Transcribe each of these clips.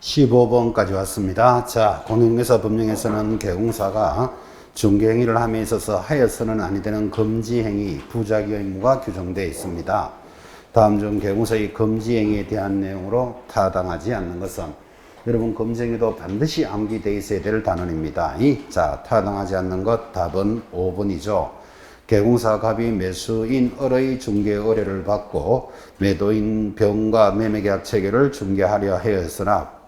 15번까지 왔습니다. 자, 공인중개사 법령에서는 개공사가 중개행위를 함에 있어서 하여서는 아니 되는 금지행위, 부작위 의무가 규정되어 있습니다. 다음 중 개공사의 금지행위에 대한 내용으로 타당하지 않는 것은, 여러분 금지행위도 반드시 암기되어 있어야 될 단원입니다. 자, 타당하지 않는 것 답은 5번이죠. 개공사 갑이 매수인 을의 중개 의뢰를 받고 매도인 병과 매매계약 체결을 중개하려 하였으나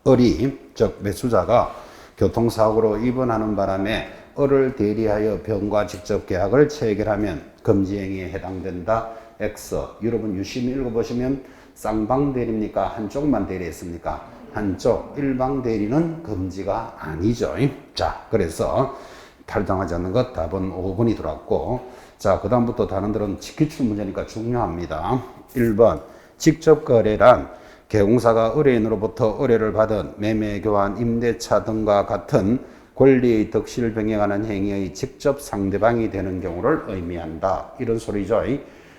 을이, 즉 매수자가 교통사고로 입원하는 바람에 을을 대리하여 병과 직접 계약을 체결하면 금지행위에 해당된다. X. 여러분 유심히 읽어보시면 쌍방 대리입니까? 한쪽만 대리했습니까? 한쪽 일방 대리는 금지가 아니죠. 자, 그래서 탈당하지 않는 것 답은 5번이 들어왔고, 자, 그 다음부터 단원들은 직기출 문제니까 중요합니다. 1번 직접 거래란 개공사가 의뢰인으로부터 의뢰를 받은 매매, 교환, 임대차 등과 같은 권리의 득실을 병행하는 행위의 직접 상대방이 되는 경우를 의미한다. 이런 소리죠.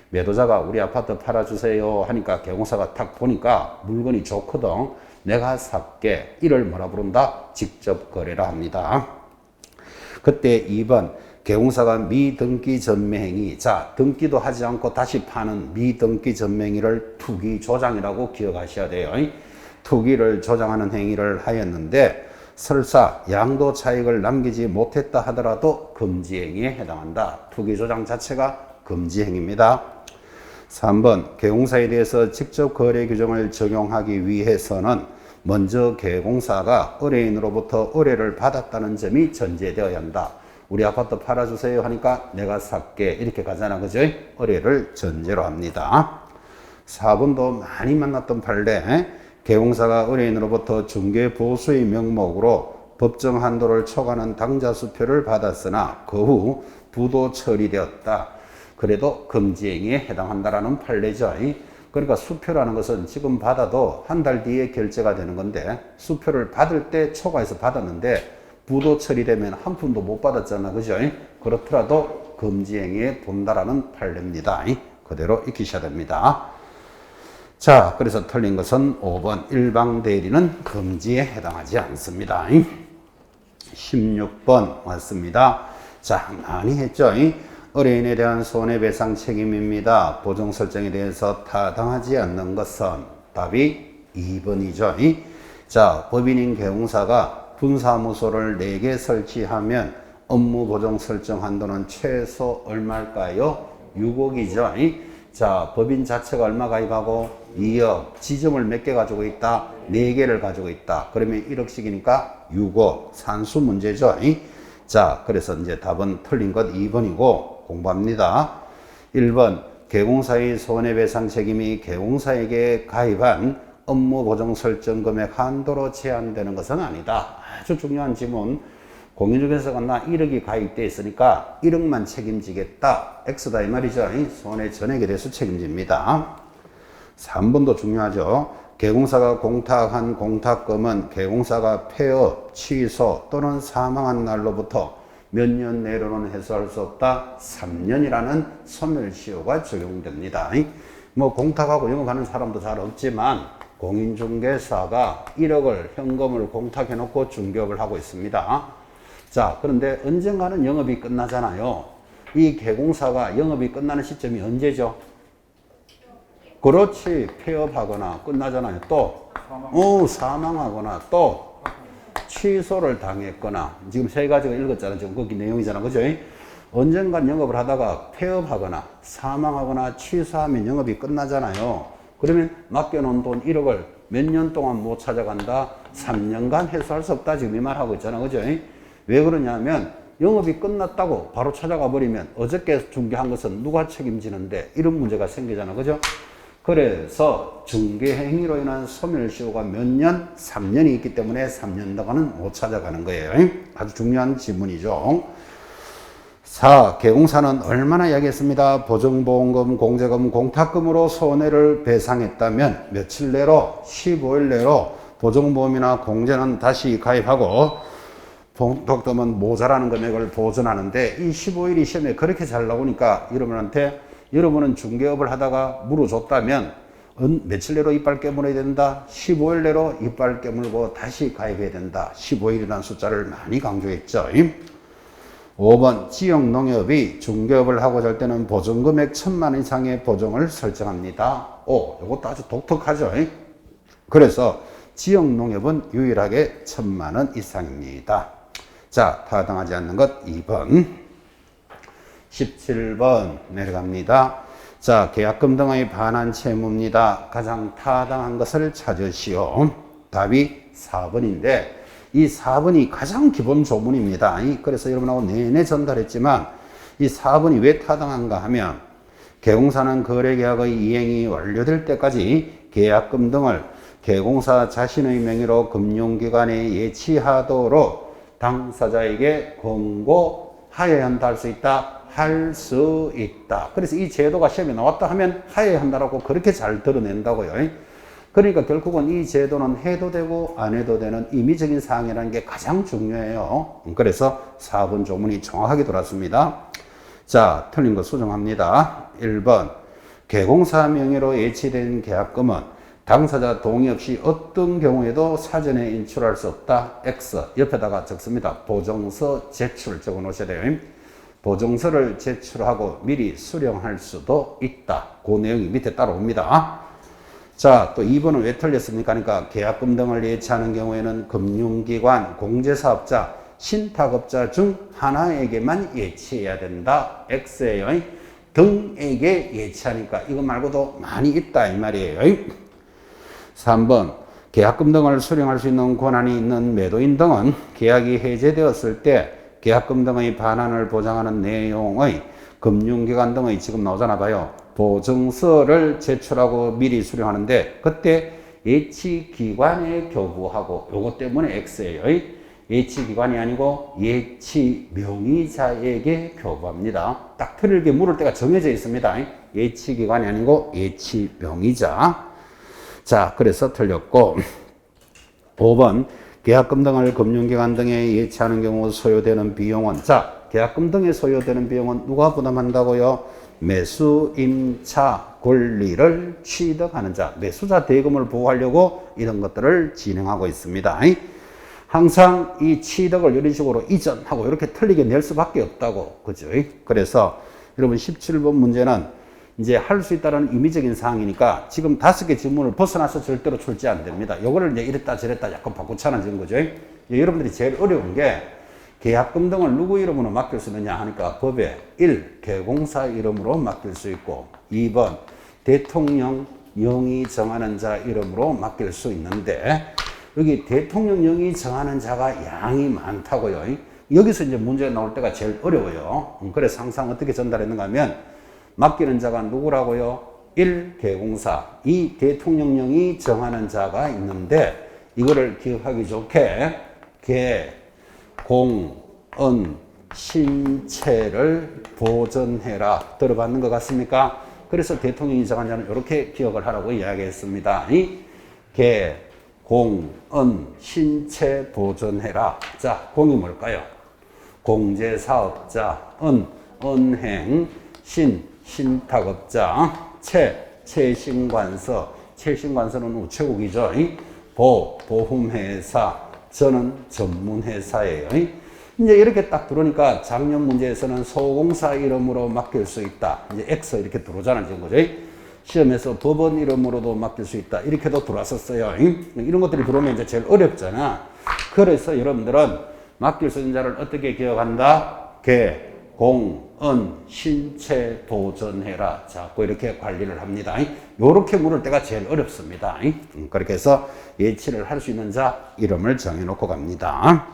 매도자가 우리 아파트 팔아주세요 하니까 개공사가 딱 보니까 물건이 좋거든, 내가 살게, 이를 뭐라 부른다? 직접 거래라 합니다. 그때 2번 개공사가 미등기 전매행위, 자, 등기도 하지 않고 다시 파는 미등기 전매행위를 투기 조장이라고 기억하셔야 돼요. 투기를 조장하는 행위를 하였는데 설사 양도 차익을 남기지 못했다 하더라도 금지행위에 해당한다. 투기 조장 자체가 금지행위입니다. 3번 개공사에 대해서 직접 거래 규정을 적용하기 위해서는 먼저 개공사가 의뢰인으로부터 의뢰를 받았다는 점이 전제되어야 한다. 우리 아파트 팔아주세요 하니까 내가 살게, 이렇게 가잖아, 그죠? 의뢰를 전제로 합니다. 4번도 많이 만났던 판례, 개공사가 의뢰인으로부터 중개보수의 명목으로 법정 한도를 초과하는 당좌수표를 받았으나 그 후 부도 처리되었다. 그래도 금지행위에 해당한다라는 판례죠. 그러니까 수표라는 것은 지금 받아도 한 달 뒤에 결제가 되는 건데, 수표를 받을 때 초과해서 받았는데 부도 처리되면 한 푼도 못 받았잖아, 그죠? 그렇더라도 금지행위에 본다라는 판례입니다. 그대로 익히셔야 됩니다. 자, 그래서 틀린 것은 5번 일방 대리는 금지에 해당하지 않습니다. 16번 왔습니다. 자, 많이 했죠? 의뢰인에 대한 손해배상 책임입니다. 보정 설정에 대해서 타당하지 않는 것은 답이 2번이죠. 자, 법인인 개공사가 분사무소를 4개 설치하면 업무 보정 설정 한도는 최소 얼마일까요? 6억이죠. 자, 법인 자체가 얼마 가입하고 2억, 지점을 몇 개 가지고 있다? 4개를 가지고 있다. 그러면 1억씩이니까 6억, 산수 문제죠. 자, 그래서 이제 답은 틀린 것 2번이고 공부합니다. 1번 개공사의 손해배상 책임이 개공사에게 가입한 업무 보정 설정 금액 한도로 제한되는 것은 아니다. 아주 중요한 지문. 공인중개사가 나 1억이 가입되어 있으니까 1억만 책임지겠다. X다 이 말이죠. 손해 전액에 대해서 책임집니다. 3번도 중요하죠. 개공사가 공탁한 공탁금은 개공사가 폐업, 취소 또는 사망한 날로부터 몇 년 내로는 해소할 수 없다. 3년이라는 소멸시효가 적용됩니다. 뭐 공탁하고 영업하는 사람도 잘 없지만 공인중개사가 1억을 현금을 공탁해 놓고 중개업을 하고 있습니다. 자, 그런데 언젠가는 영업이 끝나잖아요. 이 개공사가 영업이 끝나는 시점이 언제죠? 그렇지, 폐업하거나 끝나잖아요. 또 사망하거나 또 취소를 당했거나, 지금 세 가지가 읽었잖아요. 지금 거기 내용이잖아, 그죠? 언젠간 영업을 하다가 폐업하거나 사망하거나 취소하면 영업이 끝나잖아요. 그러면 맡겨놓은 돈 1억을 몇 년 동안 못 찾아간다? 3년간 해소할 수 없다. 지금 이 말하고 있잖아, 그죠? 왜 그러냐면 영업이 끝났다고 바로 찾아가 버리면 어저께 중개한 것은 누가 책임지는데, 이런 문제가 생기잖아, 그죠? 그래서 중개행위로 인한 소멸시효가 몇 년? 3년이 있기 때문에 3년 동안은 못 찾아가는 거예요. 아주 중요한 지문이죠. 4. 개공사는 얼마나 이야기했습니다. 보증보험금, 공제금, 공탁금으로 손해를 배상했다면 며칠 내로? 15일 내로 보증보험이나 공제는 다시 가입하고 공탁금은 모자라는 금액을 보전하는데, 이 15일이 시험에 그렇게 잘 나오니까 여러분한테, 여러분은 중개업을 하다가 물어줬다면 며칠 내로 이빨 깨물어야 된다. 15일 내로 이빨 깨물고 다시 가입해야 된다. 15일이라는 숫자를 많이 강조했죠. 5번 지역농협이 중개업을 하고자 할 때는 보증금액 1,000만 원 이상의 보증을 설정합니다. 이것도 아주 독특하죠. 그래서 지역농협은 유일하게 1,000만 원 이상입니다. 자, 타당하지 않는 것 2번. 17번 내려갑니다. 자, 계약금 등의 반환 채무입니다. 가장 타당한 것을 찾으시오. 답이 4번인데 이 4번이 가장 기본 조문입니다. 그래서 여러분하고 내내 전달했지만 이 4번이 왜 타당한가 하면 개공사는 거래계약의 이행이 완료될 때까지 계약금 등을 개공사 자신의 명의로 금융기관에 예치하도록 당사자에게 권고하여야 한다 할 수 있다. 할 수 있다. 그래서 이 제도가 시험에 나왔다 하면 하여야 한다라고 그렇게 잘 드러낸다고요. 그러니까 결국은 이 제도는 해도 되고 안 해도 되는 임의적인 사항이라는 게 가장 중요해요. 그래서 4번 조문이 정확하게 돌았습니다. 자, 틀린 거 수정합니다. 1번 개공사 명의로 예치된 계약금은 당사자 동의 없이 어떤 경우에도 사전에 인출할 수 없다. X 옆에다가 적습니다. 보증서 제출 적어 놓으셔야 돼요. 보증서를 제출하고 미리 수령할 수도 있다. 그 내용이 밑에 따라옵니다. 자, 또 2번은 왜 틀렸습니까? 그러니까 계약금 등을 예치하는 경우에는 금융기관, 공제사업자, 신탁업자 중 하나에게만 예치해야 된다. X예요. 등에게 예치하니까 이거 말고도 많이 있다 이 말이에요. 3번 계약금 등을 수령할 수 있는 권한이 있는 매도인 등은 계약이 해제되었을 때 계약금 등의 반환을 보장하는 내용의 금융기관 등의 지금 나오잖아 봐요. 보증서를 제출하고 미리 수령하는데 그때 예치기관에 교부하고 요것 때문에 X예요. 예치기관이 아니고 예치명의자에게 교부합니다. 딱 틀리게 물을 때가 정해져 있습니다. 예치기관이 아니고 예치명의자. 자, 그래서 틀렸고 5번 계약금 등을 금융기관 등에 예치하는 경우 소요되는 비용은 자, 계약금 등에 소요되는 비용은 누가 부담한다고요? 매수임차 권리를 취득하는 자, 매수자 대금을 보호하려고 이런 것들을 진행하고 있습니다. 항상 이 취득을 이런 식으로 이전하고 이렇게 틀리게 낼 수밖에 없다고. 그죠? 그래서 여러분 17번 문제는 이제 할 수 있다는 임의적인 사항이니까 지금 5개 질문을 벗어나서 절대로 출제 안 됩니다. 요거를 이제 이랬다 저랬다 약간 바꾸차는 거죠. 여러분들이 제일 어려운 게 계약금 등을 누구 이름으로 맡길 수 있느냐 하니까 법에 1. 개공사 이름으로 맡길 수 있고 2번 대통령 영의 정하는 자 이름으로 맡길 수 있는데 여기 대통령 영의 정하는 자가 양이 많다고요. 여기서 이제 문제가 나올 때가 제일 어려워요. 그래서 항상 어떻게 전달했는가 하면 맡기는 자가 누구라고요? 1. 개공사 2. 대통령령이 정하는 자가 있는데 이거를 기억하기 좋게 개, 공, 은, 신체를 보전해라. 들어봤는 것 같습니까? 그래서 대통령이 정한 자는 이렇게 기억을 하라고 이야기했습니다. 개, 공, 은, 신체 보전해라. 자, 공이 뭘까요? 공제사업자, 은행, 신탁업자, 채신관서, 채신관서는 우체국이죠. 보험회사, 저는 전문회사예요. 이제 이렇게 딱 들어오니까 작년 문제에서는 소공사 이름으로 맡길 수 있다. 이제 X 이렇게 들어오잖아요. 지금 거죠. 시험에서 법원 이름으로도 맡길 수 있다. 이렇게도 들어왔었어요. 이런 것들이 들어오면 이제 제일 어렵잖아. 그래서 여러분들은 맡길 수 있는 자를 어떻게 기억한다? 개, 공, 은, 신체 보전해라. 자꾸 이렇게 관리를 합니다. 요렇게 물을 때가 제일 어렵습니다. 그렇게 해서 예치를 할 수 있는 자 이름을 정해놓고 갑니다.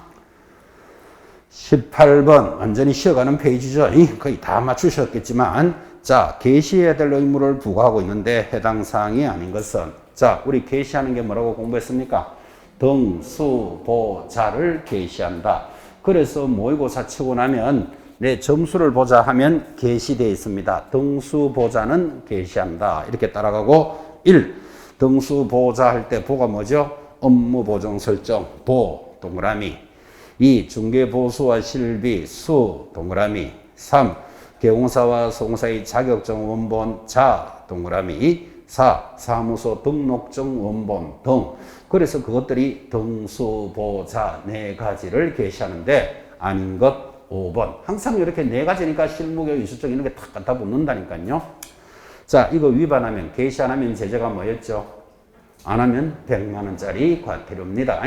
18번 완전히 쉬어가는 페이지죠. 거의 다 맞추셨겠지만 자, 게시해야 될 의무를 부과하고 있는데 해당 사항이 아닌 것은 자, 우리 게시하는 게 뭐라고 공부했습니까? 등수보자를 게시한다. 그래서 모의고사 치고 나면 내 점수를 보자 하면 게시되어 있습니다. 등수보자는 게시한다. 이렇게 따라가고 1. 등수보자 할 때 보가 뭐죠? 업무보정 설정 보 동그라미 2. 중개보수와 실비 수 동그라미 3. 개공사와 소공사의 자격증 원본 자 동그라미 4. 사무소 등록증 원본 등. 그래서 그것들이 등수보자 네 가지를 게시하는데 아닌 것 5번. 항상 이렇게 네 가지니까 실무교육 이수증 이런 게 탁 갖다 붙는다니까요. 자, 이거 위반하면 게시 안 하면 제재가 뭐였죠? 안 하면 100만 원짜리 과태료입니다.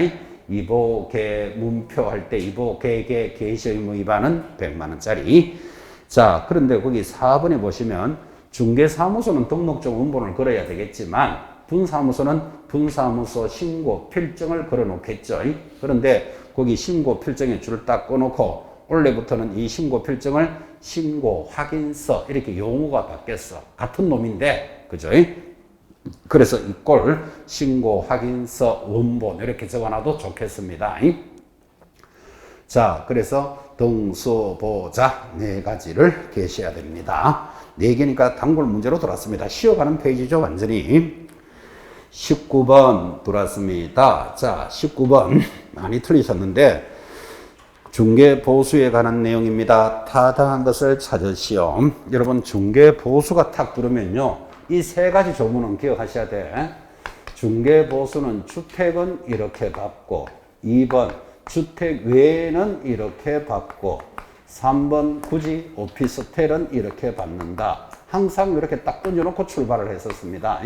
이보개 문표 할 때 이보개개 게시 의무 위반은 100만 원짜리. 자, 그런데 거기 4번에 보시면 중개사무소는 등록증 원본을 걸어야 되겠지만 분사무소는 분사무소 신고 필증을 걸어 놓겠죠. 그런데 거기 신고 필증에 줄을 딱 꺼놓고 원래부터는 이 신고 필증을 신고 확인서 이렇게 용어가 바뀌었어. 같은 놈인데, 그죠? 그래서 이 꼴 신고 확인서 원본 이렇게 적어놔도 좋겠습니다. 자, 그래서 등수보자 네 가지를 게시해야 됩니다. 네 개니까 단골 문제로 돌았습니다. 쉬어가는 페이지죠, 완전히. 19번 돌았습니다. 자, 19번 많이 틀리셨는데 중개보수에 관한 내용입니다. 타당한 것을 찾으시오. 여러분 중개보수가 탁 들으면요, 이 세 가지 조문은 기억하셔야 돼. 중개보수는 주택은 이렇게 받고, 2번 주택 외에는 이렇게 받고, 3번 굳이 오피스텔은 이렇게 받는다. 항상 이렇게 딱 던져놓고 출발을 했었습니다.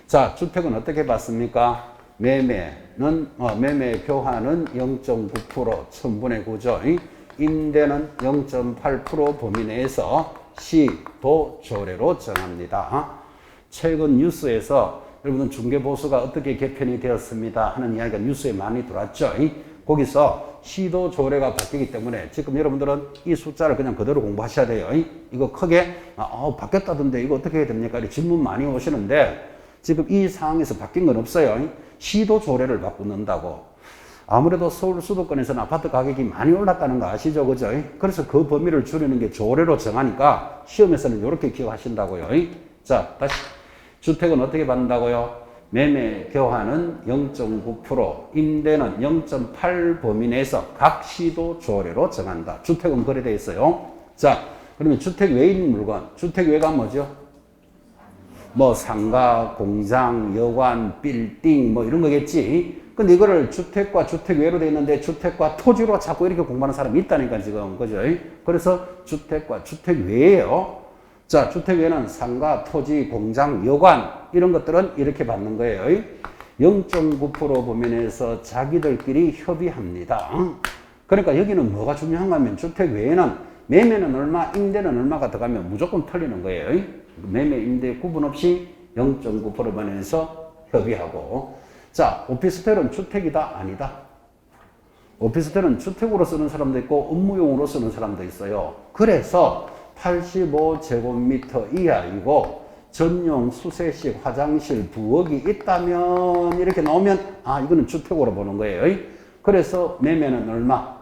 자, 주택은 어떻게 받습니까? 매매는 매매 교환은 0.9% 1000분의 9죠. 임대는 0.8% 범위 내에서 시도 조례로 정합니다. 최근 뉴스에서 여러분은 중개보수가 어떻게 개편이 되었습니다 하는 이야기가 뉴스에 많이 들어왔죠. 거기서 시도 조례가 바뀌기 때문에 지금 여러분들은 이 숫자를 그냥 그대로 공부하셔야 돼요. 이거 크게 바뀌었다던데 이거 어떻게 해야 됩니까? 이렇게 질문 많이 오시는데 지금 이 상황에서 바뀐 건 없어요. 시도 조례를 바꾼다고. 아무래도 서울 수도권에서는 아파트 가격이 많이 올랐다는 거 아시죠? 그죠? 그래서 그 범위를 줄이는 게 조례로 정하니까 시험에서는 이렇게 기억하신다고요. 자, 다시. 주택은 어떻게 받는다고요? 매매 교환은 0.9%, 임대는 0.8 범위 내에서 각 시도 조례로 정한다. 주택은 그래 돼 있어요. 자, 그러면 주택 외에 있는 물건, 주택 외가 뭐죠? 뭐 상가, 공장, 여관, 빌딩 뭐 이런 거겠지. 근데 이거를 주택과 주택 외로 돼 있는데 주택과 토지로 자꾸 이렇게 공부하는 사람이 있다니까 지금. 그죠? 그래서 주택과 주택 외에요. 자, 주택 외에는 상가, 토지, 공장, 여관 이런 것들은 이렇게 받는 거예요. 0.9% 범위 내에서 자기들끼리 협의합니다. 그러니까 여기는 뭐가 중요한가 하면 주택 외에는 매매는 얼마, 임대는 얼마가 들어가면 무조건 틀리는 거예요. 매매, 임대 구분 없이 0.9% 범위 내에서 협의하고. 자, 오피스텔은 주택이다? 아니다? 오피스텔은 주택으로 쓰는 사람도 있고 업무용으로 쓰는 사람도 있어요. 그래서 85제곱미터 이하이고 전용 수세식 화장실 부엌이 있다면 이렇게 나오면 이거는 주택으로 보는 거예요. 그래서 매매는 얼마?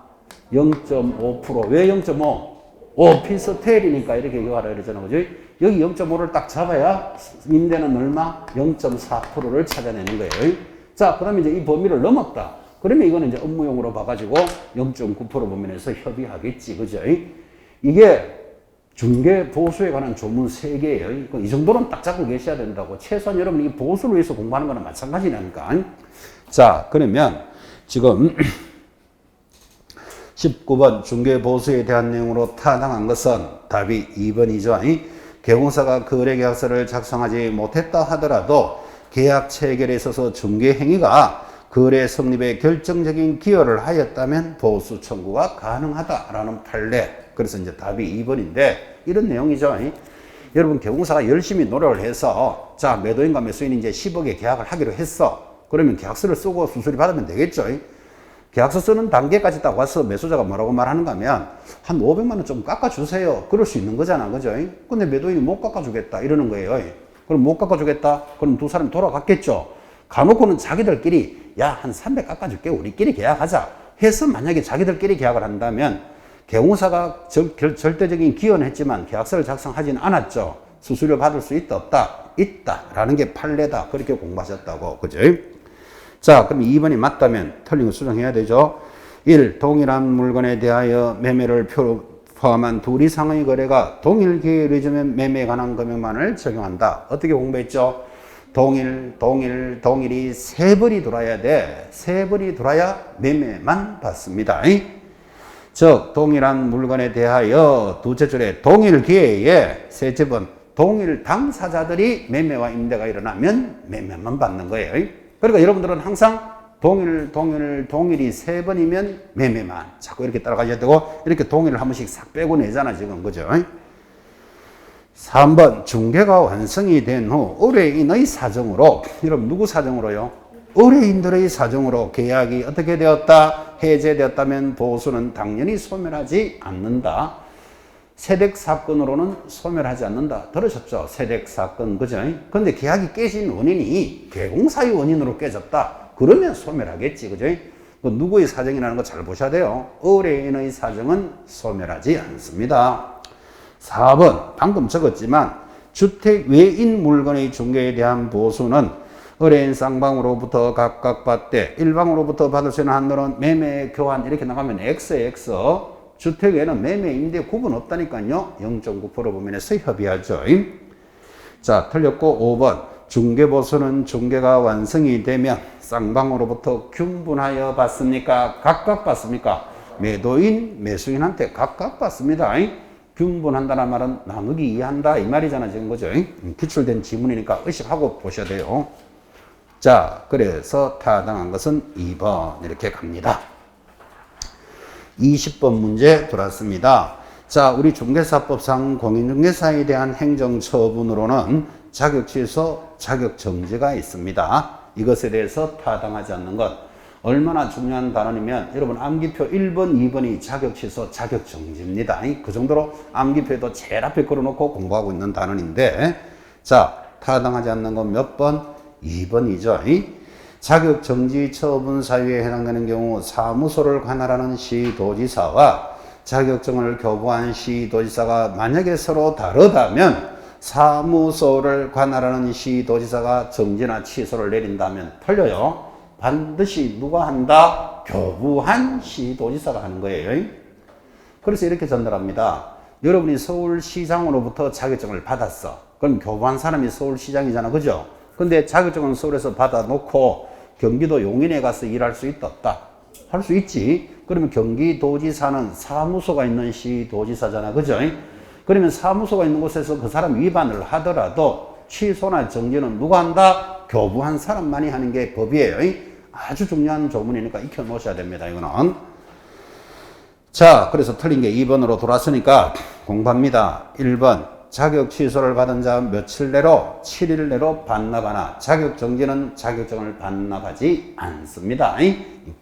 0.5%. 왜 0.5? 오피스텔이니까 이렇게 이거 하라 그러잖아요. 그죠? 여기 0.5를 딱 잡아야 임대는 얼마? 0.4%를 찾아내는 거예요. 자, 그 다음에 이제 이 범위를 넘었다. 그러면 이거는 이제 업무용으로 봐가지고 0.9% 범위 내에서 협의하겠지. 그죠? 이게 중개 보수에 관한 조문 3개예요. 이 정도는 딱 잡고 계셔야 된다고. 최소한 여러분 이 보수를 위해서 공부하는 거는 마찬가지라니까. 자, 그러면 지금 19번 중개 보수에 대한 내용으로 타당한 것은 답이 2번이죠. 개공사가 거래계약서를 작성하지 못했다 하더라도 계약 체결에 있어서 중개 행위가 거래 성립에 결정적인 기여를 하였다면 보수 청구가 가능하다라는 판례. 그래서 이제 답이 2번인데 이런 내용이죠. 여러분 개공사가 열심히 노력을 해서 자, 매도인과 매수인이 이제 10억에 계약을 하기로 했어. 그러면 계약서를 쓰고 수수료 받으면 되겠죠. 계약서 쓰는 단계까지 딱 와서 매수자가 뭐라고 말하는가 하면 한 500만 원 좀 깎아주세요. 그럴 수 있는 거잖아. 그죠? 근데 매도인이 못 깎아주겠다 이러는 거예요. 그럼 못 깎아주겠다? 그럼 두 사람이 돌아갔겠죠. 가놓고는 자기들끼리 야, 한 300 깎아줄게. 우리끼리 계약하자. 해서 만약에 자기들끼리 계약을 한다면 개공사가 절대적인 기여는 했지만 계약서를 작성하진 않았죠. 수수료 받을 수 있다 없다? 있다라는 게 판례다. 그렇게 공부하셨다고. 그죠? 자, 그럼 2번이 맞다면 틀린 거 수정해야 되죠. 1. 동일한 물건에 대하여 매매를 포함한 둘 이상의 거래가 동일 기회에 이루어지면 매매에 관한 금액만을 적용한다. 어떻게 공부했죠? 동일이 세 번이 돌아야 돼. 세 번이 돌아야 매매만 받습니다. 즉 동일한 물건에 대하여 두째 줄에 동일 기회에 셋째 번 동일 당사자들이 매매와 임대가 일어나면 매매만 받는 거예요. 그러니까 여러분들은 항상 동일이 세 번이면 매매만 자꾸 이렇게 따라가셔야 되고 이렇게 동일을 한 번씩 싹 빼고 내잖아 지금 그죠? 3번 중개가 완성이 된 후 의뢰인의 사정으로 여러분 누구 사정으로요? 의뢰인들의 사정으로 계약이 어떻게 되었다? 해제되었다면 보수는 당연히 소멸하지 않는다. 세댁 사건으로는 소멸하지 않는다. 들으셨죠? 세댁 사건 그죠? 근데 계약이 깨진 원인이 개공사의 원인으로 깨졌다. 그러면 소멸하겠지 그죠? 누구의 사정이라는 거 잘 보셔야 돼요. 의뢰인의 사정은 소멸하지 않습니다. 4번 방금 적었지만 주택 외인 물건의 중개에 대한 보수는 의뢰인 쌍방으로부터 각각 받되 일방으로부터 받을 수 있는 한도는 매매 교환 이렇게 나가면 X 주택에는 매매 임대 구분 없다니까요. 0.9% 범위내에서 협의하죠. 자 틀렸고 5번 중개보수는 중개가 완성이 되면 쌍방으로부터 균분하여 받습니까? 각각 받습니까? 매도인 매수인한테 각각 받습니다. 균분한다는 말은 나누기 이해한다 이 말이잖아 지금 그죠? 기출된 지문이니까 의식하고 보셔야 돼요. 자 그래서 타당한 것은 2번 이렇게 갑니다. 20번 문제 돌았습니다. 자 우리 중개사법상 공인중개사에 대한 행정처분으로는 자격 취소, 자격 정지가 있습니다. 이것에 대해서 타당하지 않는 것 얼마나 중요한 단원이면 여러분 암기표 1번, 2번이 자격 취소, 자격 정지입니다. 그 정도로 암기표에도 제일 앞에 걸어놓고 공부하고 있는 단원인데 자 타당하지 않는 건 몇 번? 2번이죠. 자격 정지 처분 사유에 해당되는 경우 사무소를 관할하는 시도지사와 자격증을 교부한 시도지사가 만약에 서로 다르다면 사무소를 관할하는 시도지사가 정지나 취소를 내린다면 틀려요. 반드시 누가 한다? 교부한 시도지사가 하는 거예요. 그래서 이렇게 전달합니다. 여러분이 서울시장으로부터 자격증을 받았어. 그럼 교부한 사람이 서울시장이잖아. 그죠? 근데 자격증은 서울에서 받아놓고 경기도 용인에 가서 일할 수 있다 없다? 할 수 있지. 그러면 경기도지사는 사무소가 있는 시도지사잖아. 그죠? 그러면 사무소가 있는 곳에서 그 사람 위반을 하더라도 취소나 정지는 누가 한다? 교부한 사람만이 하는 게 법이에요. 아주 중요한 조문이니까 익혀 놓으셔야 됩니다. 이거는. 자, 그래서 틀린 게 2번으로 돌아서니까 공부합니다. 1번. 자격 취소를 받은 자 며칠 내로 7일 내로 반납하나 자격 정지는 자격증을 반납하지 않습니다.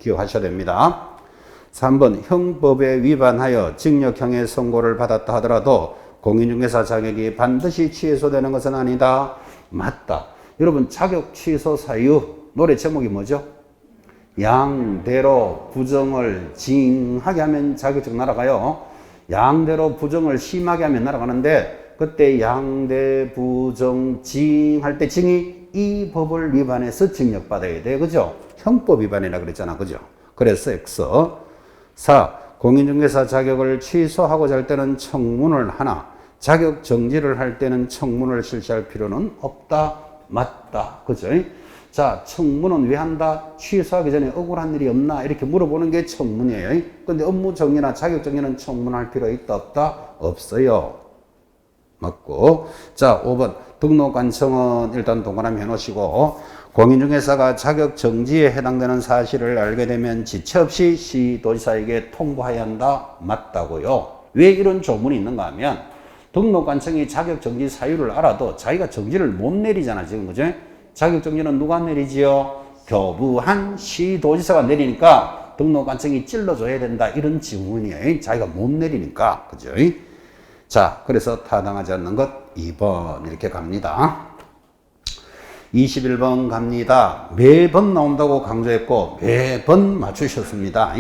기억하셔야 됩니다. 3번 형법에 위반하여 징역형의 선고를 받았다 하더라도 공인중개사 자격이 반드시 취소되는 것은 아니다. 맞다. 여러분 자격 취소 사유 노래 제목이 뭐죠? 양대로 부정을 징하게 하면 자격증 날아가요. 양대로 부정을 심하게 하면 날아가는데 그때 양대 부정 징 할 때 징이 이 법을 위반해서 징역받아야 돼. 그죠? 형법 위반이라 그랬잖아. 그죠? 그래서 X 4. 공인중개사 자격을 취소하고자 할 때는 청문을 하나 자격 정지를 할 때는 청문을 실시할 필요는 없다. 맞다. 그죠? 자, 청문은 왜 한다? 취소하기 전에 억울한 일이 없나? 이렇게 물어보는 게 청문이에요. 근데 업무 정리나 자격 정리는 청문할 필요 있다 없다? 없어요. 맞고. 자, 5번 등록관청은 일단 동그라미 해놓으시고 공인중개사가 자격 정지에 해당되는 사실을 알게 되면 지체 없이 시도지사에게 통보해야 한다. 맞다고요. 왜 이런 조문이 있는가 하면 등록관청이 자격 정지 사유를 알아도 자기가 정지를 못 내리잖아 지금. 그죠? 자격 정지는 누가 내리지요? 교부한 시도지사가 내리니까 등록관청이 찔러줘야 된다. 이런 지문이에요. 자기가 못 내리니까. 그죠? 자, 그래서 타당하지 않는 것 2번 이렇게 갑니다. 21번 갑니다. 매번 나온다고 강조했고 매번 맞추셨습니다.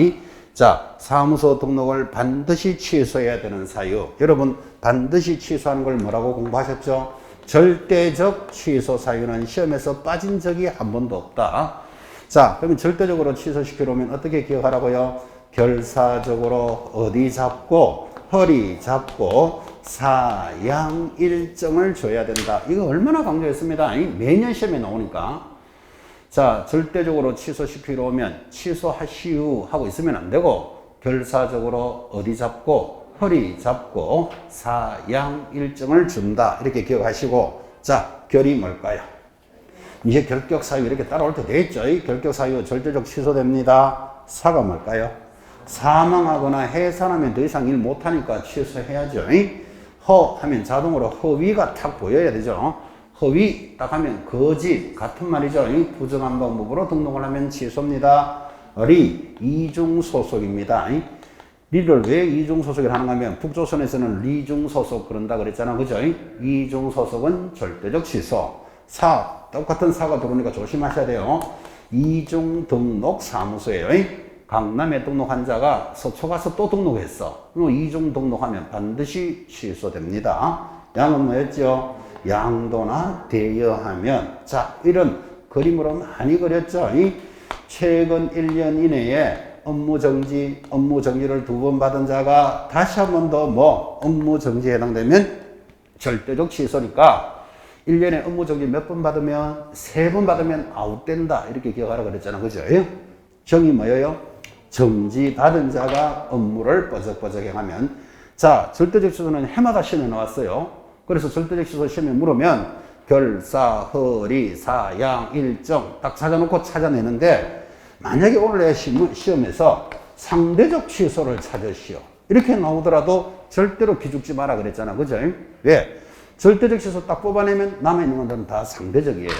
자, 사무소 등록을 반드시 취소해야 되는 사유. 여러분 반드시 취소하는 걸 뭐라고 공부하셨죠? 절대적 취소 사유는 시험에서 빠진 적이 한 번도 없다. 자, 그러면 절대적으로 취소시키려면 어떻게 기억하라고요? 결사적으로 어디 잡고 허리 잡고 사양 일정을 줘야 된다. 이거 얼마나 강조했습니다. 매년 시험에 나오니까. 자, 절대적으로 취소시키러 오면 취소하시오 하고 있으면 안 되고 결사적으로 어디 잡고 허리 잡고 사양 일정을 준다. 이렇게 기억하시고, 자, 결이 뭘까요? 이제 결격 사유 이렇게 따라올 때 되겠죠. 결격 사유 절대적 취소됩니다. 사가 뭘까요? 사망하거나 해산하면 더 이상 일 못하니까 취소해야죠. 허 하면 자동으로 허위가 탁 보여야 되죠. 허위 딱 하면 거짓 같은 말이죠. 부정한 방법으로 등록을 하면 취소입니다. 리 이중소속입니다. 리를 왜 이중소속을 하는가 하면 북조선에서는 리중소속 그런다 그랬잖아. 그죠? 이중소속은 절대적 취소. 사 똑같은 사가 들어오니까 조심하셔야 돼요. 이중등록사무소예요. 강남에 등록한 자가 서초 가서 또 등록했어. 이중 등록하면 반드시 취소됩니다. 양은 뭐였죠? 양도나 대여하면. 자, 이런 그림으로 많이 그렸죠. 최근 1년 이내에 업무정지를 2번 받은 자가 다시 한 번 더 업무정지에 해당되면 절대적 취소니까 1년에 업무정지 몇 번 받으면 3번 받으면 아웃된다. 이렇게 기억하라 그랬잖아. 그죠? 정이 뭐예요? 정지 받은 자가 업무를 뻐적뻐적 행하면. 자, 절대적 취소는 해마다 시험에 나왔어요. 그래서 절대적 취소 시험에 물으면 결사, 허리, 사양, 일정 딱 찾아놓고 찾아내는데 만약에 오늘 시험에서 상대적 취소를 찾으시오. 이렇게 나오더라도 절대로 기죽지 마라 그랬잖아. 그죠? 왜? 절대적 취소 딱 뽑아내면 남아있는 것들은 다 상대적이에요.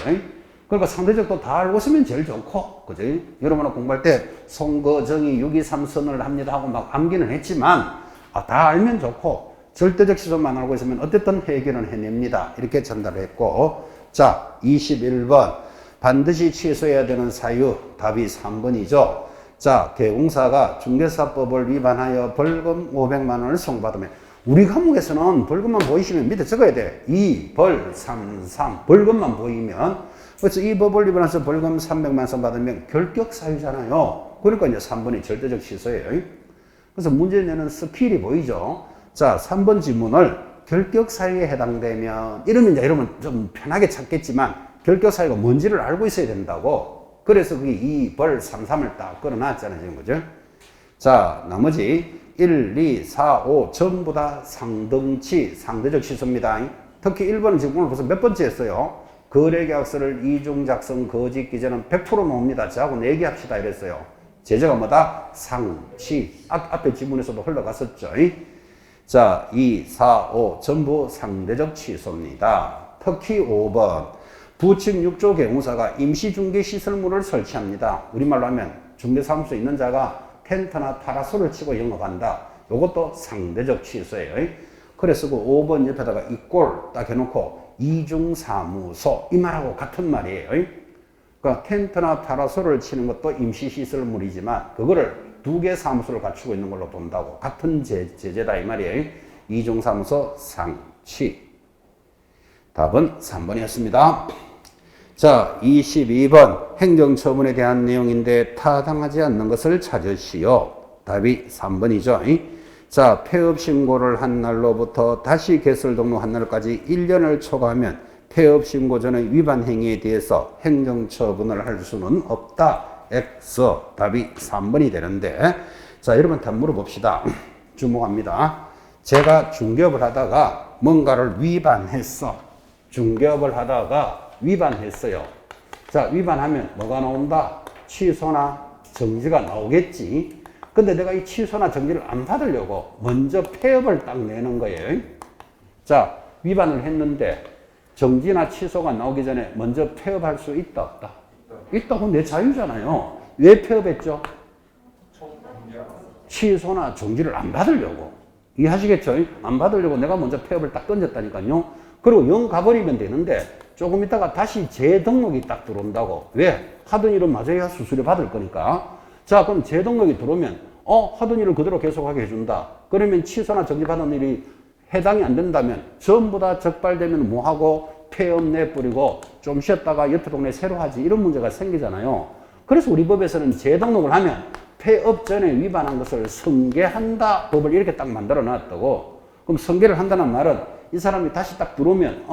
그러니까 상대적도 다 알고 있으면 제일 좋고, 그죠? 여러분은 공부할 때 송거정이 유기삼선을 합니다 하고 막 암기는 했지만, 다 알면 좋고, 절대적 취소만 알고 있으면 어쨌든 해결은 해냅니다. 이렇게 전달을 했고, 자, 21번. 반드시 취소해야 되는 사유, 답이 3번이죠. 자, 개공사가 중개사법을 위반하여 벌금 500만 원을 송받으면, 우리 과목에서는 벌금만 보이시면 밑에 적어야 돼. 2, 벌, 3, 3. 벌금만 보이면. 그래서 이 법을 위반해서 벌금 300만 원 받으면 결격 사유잖아요. 그러니까 이제 3번이 절대적 취소예요. 그래서 문제 내는 스킬이 보이죠. 자, 3번 지문을 결격 사유에 해당되면, 이러면 이제 여러분 좀 편하게 찾겠지만, 결격 사유가 뭔지를 알고 있어야 된다고. 그래서 그게 2, 벌, 3, 3을 딱 끌어놨잖아요. 지금 그죠? 자, 나머지 1, 2, 4, 5 전부 다 상등치, 상대적 취소입니다. 특히 1번은 지금 오늘 벌써 몇 번째 했어요? 거래계약서를 이중 작성 거짓 기재는 100% 나옵니다. 저하고 내기합시다 이랬어요. 제재가 뭐다? 상치. 앞에 지문에서도 흘러갔었죠. 자, 2, 4, 5 전부 상대적 취소입니다. 특히 5번. 부칙 6조 개공사가 임시중개시설물을 설치합니다. 우리말로 하면 중개사무소에 있는 자가 텐트나 파라솔을 치고 영업한다. 이것도 상대적 취소예요. 그래서 그 5번 옆에다가 이 꼴 딱 해놓고 이중사무소 이 말하고 같은 말이에요. 그러니까 텐트나 파라솔을 치는 것도 임시시설물이지만 그거를 2개 사무소를 갖추고 있는 걸로 본다고. 같은 제재다 이 말이에요. 이중사무소 상치. 답은 3번이었습니다. 자, 22번 행정처분에 대한 내용인데 타당하지 않는 것을 찾으시오. 답이 3번이죠. 자, 폐업신고를 한 날로부터 다시 개설 등록한 날까지 1년을 초과하면 폐업신고 전의 위반 행위에 대해서 행정처분을 할 수는 없다. X. 답이 3번이 되는데, 자, 여러분 답 물어봅시다. 주목합니다. 제가 중개업을 하다가 뭔가를 위반했어. 중개업을 하다가 위반했어요. 자, 위반하면 뭐가 나온다? 취소나 정지가 나오겠지. 근데 내가 이 취소나 정지를 안 받으려고 먼저 폐업을 딱 내는 거예요. 자, 위반을 했는데 정지나 취소가 나오기 전에 먼저 폐업할 수 있다, 없다? 있다고 내 자유잖아요. 왜 폐업했죠? 취소나 정지를 안 받으려고. 이해하시겠죠? 안 받으려고 내가 먼저 폐업을 딱 던졌다니까요. 그리고 영 가버리면 되는데 조금 있다가 다시 재등록이 딱 들어온다고. 왜? 하던 일은 맞아야 수수료 받을 거니까. 자, 그럼 재등록이 들어오면 하던 일을 그대로 계속하게 해준다. 그러면 취소나 정지받은 일이 해당이 안 된다면 전부 다 적발되면 뭐하고 폐업 내버리고 좀 쉬었다가 옆에 동네 새로 하지. 이런 문제가 생기잖아요. 그래서 우리 법에서는 재등록을 하면 폐업 전에 위반한 것을 성계한다 법을 이렇게 딱 만들어 놨다고. 그럼 성계를 한다는 말은 이 사람이 다시 딱 들어오면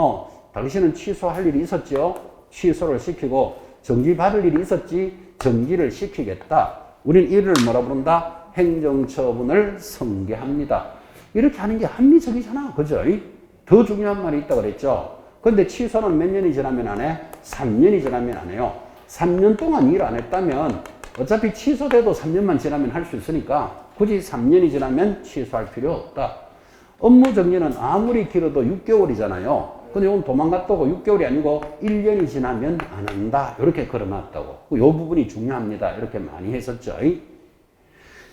당신은 취소할 일이 있었죠. 취소를 시키고 정지받을 일이 있었지. 정지를 시키겠다. 우리는 이를 뭐라 부른다? 행정처분을 성계합니다. 이렇게 하는 게 합리적이잖아. 그죠? 더 중요한 말이 있다고 그랬죠. 근데 취소는 몇 년이 지나면 안 해? 3년이 지나면 안 해요. 3년 동안 일 안 했다면 어차피 취소돼도 3년만 지나면 할 수 있으니까 굳이 3년이 지나면 취소할 필요 없다. 업무 정지는 아무리 길어도 6개월이잖아요. 근데 이건 도망갔다고 6개월이 아니고 1년이 지나면 안 한다. 이렇게 걸어놨다고. 이 부분이 중요합니다. 이렇게 많이 했었죠.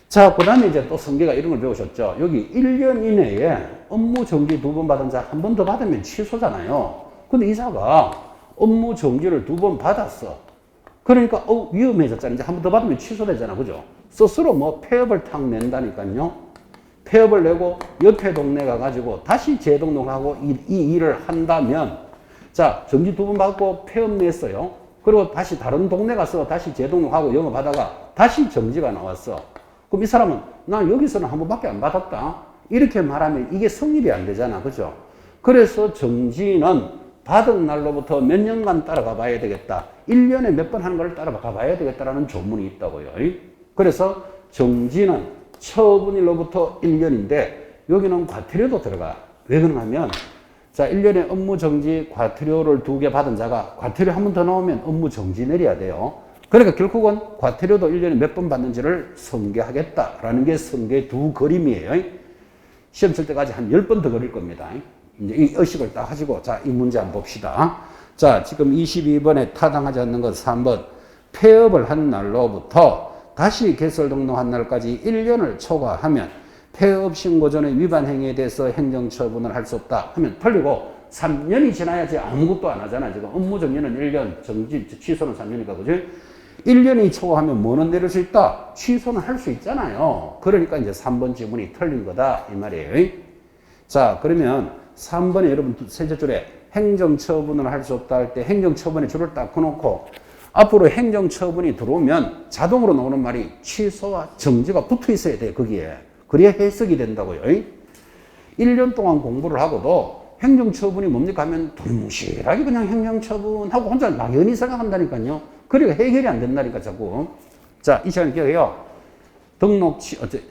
자, 그 다음에 이제 또 성계가 이런 걸 배우셨죠. 여기 1년 이내에 업무 정지 2번 받은 자 한 번 더 받으면 취소잖아요. 근데 이사가 업무 정지를 2번 받았어. 그러니까 위험해졌잖아. 이제 한 번 더 받으면 취소되잖아. 그죠? 스스로 뭐 폐업을 탁 낸다니까요. 폐업을 내고 옆에 동네 가가지고 다시 재등록하고 이 일을 한다면, 자, 정지 2번 받고 폐업 냈어요. 그리고 다시 다른 동네 가서 다시 재등록하고 영업하다가 다시 정지가 나왔어. 그럼 이 사람은 나 여기서는 한 번밖에 안 받았다. 이렇게 말하면 이게 성립이 안 되잖아. 그죠? 그래서 정지는 받은 날로부터 몇 년간 따라가 봐야 되겠다. 1년에 몇 번 하는 걸 따라가 봐야 되겠다라는 조문이 있다고요. 그래서 정지는 처분일로부터 1년인데 여기는 과태료도 들어가. 왜 그러냐면 자, 1년에 업무 정지 과태료를 2개 받은 자가 과태료 한 번 더 나오면 업무 정지 내려야 돼요. 그러니까 결국은 과태료도 1년에 몇 번 받는지를 성계하겠다라는 게 성계 두 그림이에요. 시험 칠 때까지 한 10번 더 그릴 겁니다. 이제 이 의식을 딱 하시고, 자, 이 문제 한번 봅시다. 자, 지금 22번에 타당하지 않는 것 3번. 폐업을 한 날로부터 다시 개설 등록한 날까지 1년을 초과하면 폐업 신고 전에 위반 행위에 대해서 행정처분을 할 수 없다 하면 틀리고, 3년이 지나야지 아무것도 안 하잖아. 지금 업무 정지는 1년, 정지, 취소는 3년이니까, 그지? 1년이 초과하면 뭐는 내릴 수 있다? 취소는 할 수 있잖아요. 그러니까 이제 3번 지문이 틀린 거다. 이 말이에요. 자, 그러면 3번에 여러분 세째 줄에 행정처분을 할 수 없다 할 때 행정처분의 줄을 딱 꺼놓고 앞으로 행정처분이 들어오면 자동으로 나오는 말이 취소와 정지가 붙어 있어야 돼. 거기에. 그래야 해석이 된다고요. 1년 동안 공부를 하고도 행정처분이 뭡니까 하면 두무실하게 그냥 행정처분하고 혼자 막연히 생각한다니까요. 그러니까 해결이 안 된다니까 자꾸. 자, 이 시간에 기억해요.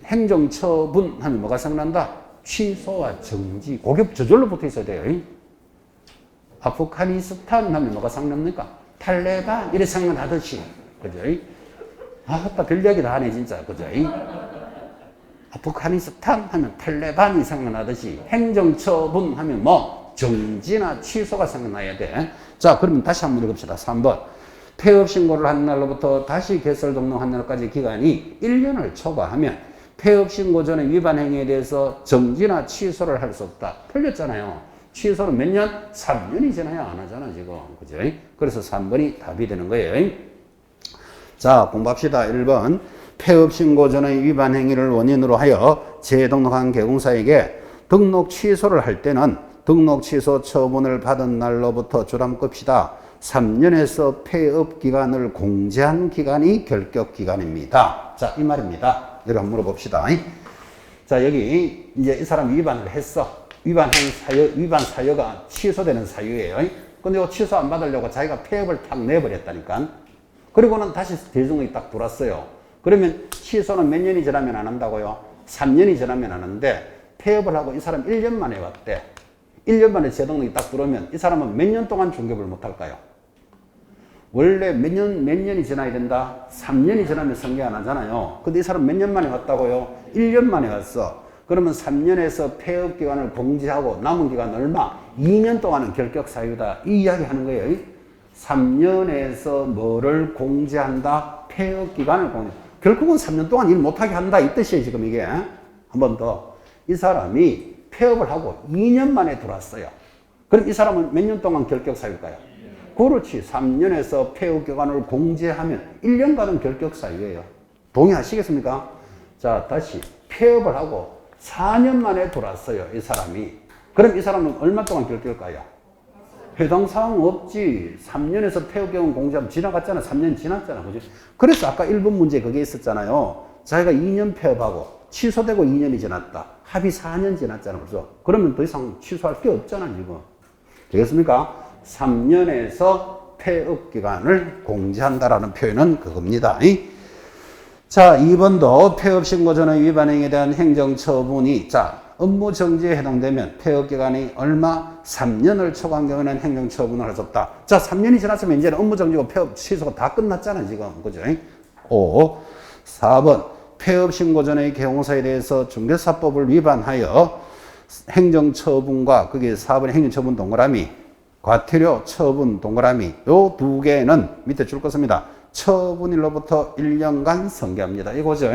행정처분 하면 뭐가 생각난다? 취소와 정지. 그게 저절로 붙어 있어야 돼요. 아프가니스탄 하면 뭐가 생각납니까? 탈레반 이래 생각하듯이. 그죠? 아따 별 이야기 다 하네 진짜. 그죠? 아프가니스탄 하면 탈레반이 생각나듯이 행정처분 하면 뭐 정지나 취소가 생각나야 돼. 자, 그러면 다시 한번 읽읍시다. 3번. 폐업 신고를 한 날로부터 다시 개설 등록한 날까지 기간이 1년을 초과하면 폐업 신고 전에 위반 행위에 대해서 정지나 취소를 할 수 없다. 틀렸잖아요. 취소는 몇 년? 3년이 지나야 안 하잖아 지금. 그죠? 그래서 3번이 답이 되는 거예요. 자, 공부합시다. 1번. 폐업 신고 전의 위반 행위를 원인으로 하여 재등록한 개공사에게 등록 취소를 할 때는 등록 취소 처분을 받은 날로부터 주담급시다. 3년에서 폐업 기간을 공제한 기간이 결격 기간입니다. 자, 이 말입니다. 여기 한번 물어봅시다. 자, 여기 이제 이 사람이 위반을 했어. 위반 사유가 취소되는 사유예요. 근데 이거 취소 안 받으려고 자기가 폐업을 탁 내버렸다니까. 그리고는 다시 대등록이 딱 들어왔어요. 그러면 취소는 몇 년이 지나면 안 한다고요? 3년이 지나면 안 하는데 폐업을 하고 이 사람 1년 만에 왔대. 1년 만에 재등록이 딱 들어오면 이 사람은 몇 년 동안 중개업을 못 할까요? 원래 몇 년이 지나야 된다? 3년이 지나면 성계 안 하잖아요. 근데 이 사람 몇 년 만에 왔다고요? 1년 만에 왔어. 그러면 3년에서 폐업 기간을 공제하고 남은 기간 얼마? 2년 동안은 결격 사유다. 이 이야기 하는 거예요. 3년에서 뭐를 공제한다? 폐업 기간을 공제. 결국은 3년 동안 일 못하게 한다. 이 뜻이에요, 지금 이게. 한 번 더. 이 사람이 폐업을 하고 2년 만에 들어왔어요. 그럼 이 사람은 몇 년 동안 결격 사유일까요? 그렇지. 3년에서 폐업 기간을 공제하면 1년간은 결격 사유예요. 동의하시겠습니까? 자, 다시 폐업을 하고 4년 만에 들어왔어요, 이 사람이. 그럼 이 사람은 얼마 동안 결격일까요? 해당 사항 없지. 3년에서 폐업 기간 공제하면 지나갔잖아. 3년 지났잖아. 그죠? 그래서 아까 1번 문제 그게 있었잖아요. 자기가 2년 폐업하고 취소되고 2년이 지났다. 합의 4년 지났잖아. 그죠? 그러면 더 이상 취소할 게 없잖아, 지금. 되겠습니까? 3년에서 폐업 기간을 공지한다라는 표현은 그겁니다. 자, 2번도 폐업 신고 전의 위반 행위에 대한 행정 처분이 자, 업무 정지에 해당되면 폐업 기간이 얼마? 3년을 초과한 경우에는 행정 처분을 할 수 없다. 자, 3년이 지났으면 이제는 업무 정지고 폐업 취소가 다 끝났잖아, 지금. 그죠? 5. 4번. 폐업 신고 전의 개공사에 대해서 중개사법을 위반하여 행정처분과 거기에 4번의 행정처분 동그라미, 과태료 처분 동그라미 요 두 개는 밑에 줄 것입니다. 처분일로부터 1년간 선계합니다. 이거죠.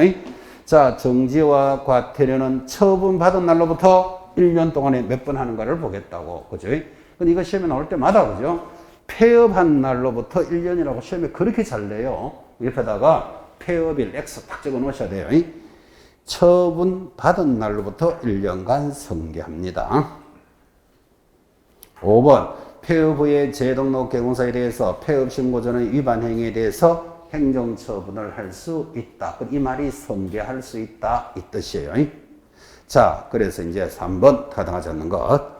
자, 정지와 과태료는 처분받은 날로부터 1년 동안에 몇 번 하는가를 보겠다고. 그죠? 근데 이거 시험에 나올 때마다, 그죠? 폐업한 날로부터 1년이라고 시험에 그렇게 잘 내요. 옆에다가 폐업일 X 딱 적어 놓으셔야 돼요. 처분받은 날로부터 1년간 선계합니다. 5번. 폐업 후에 재등록 개공사에 대해서 폐업 신고 전의 위반 행위에 대해서 행정처분을 할 수 있다. 이 말이 선계할 수 있다. 이 뜻이에요. 자, 그래서 이제 3번 타당하지 않는 것.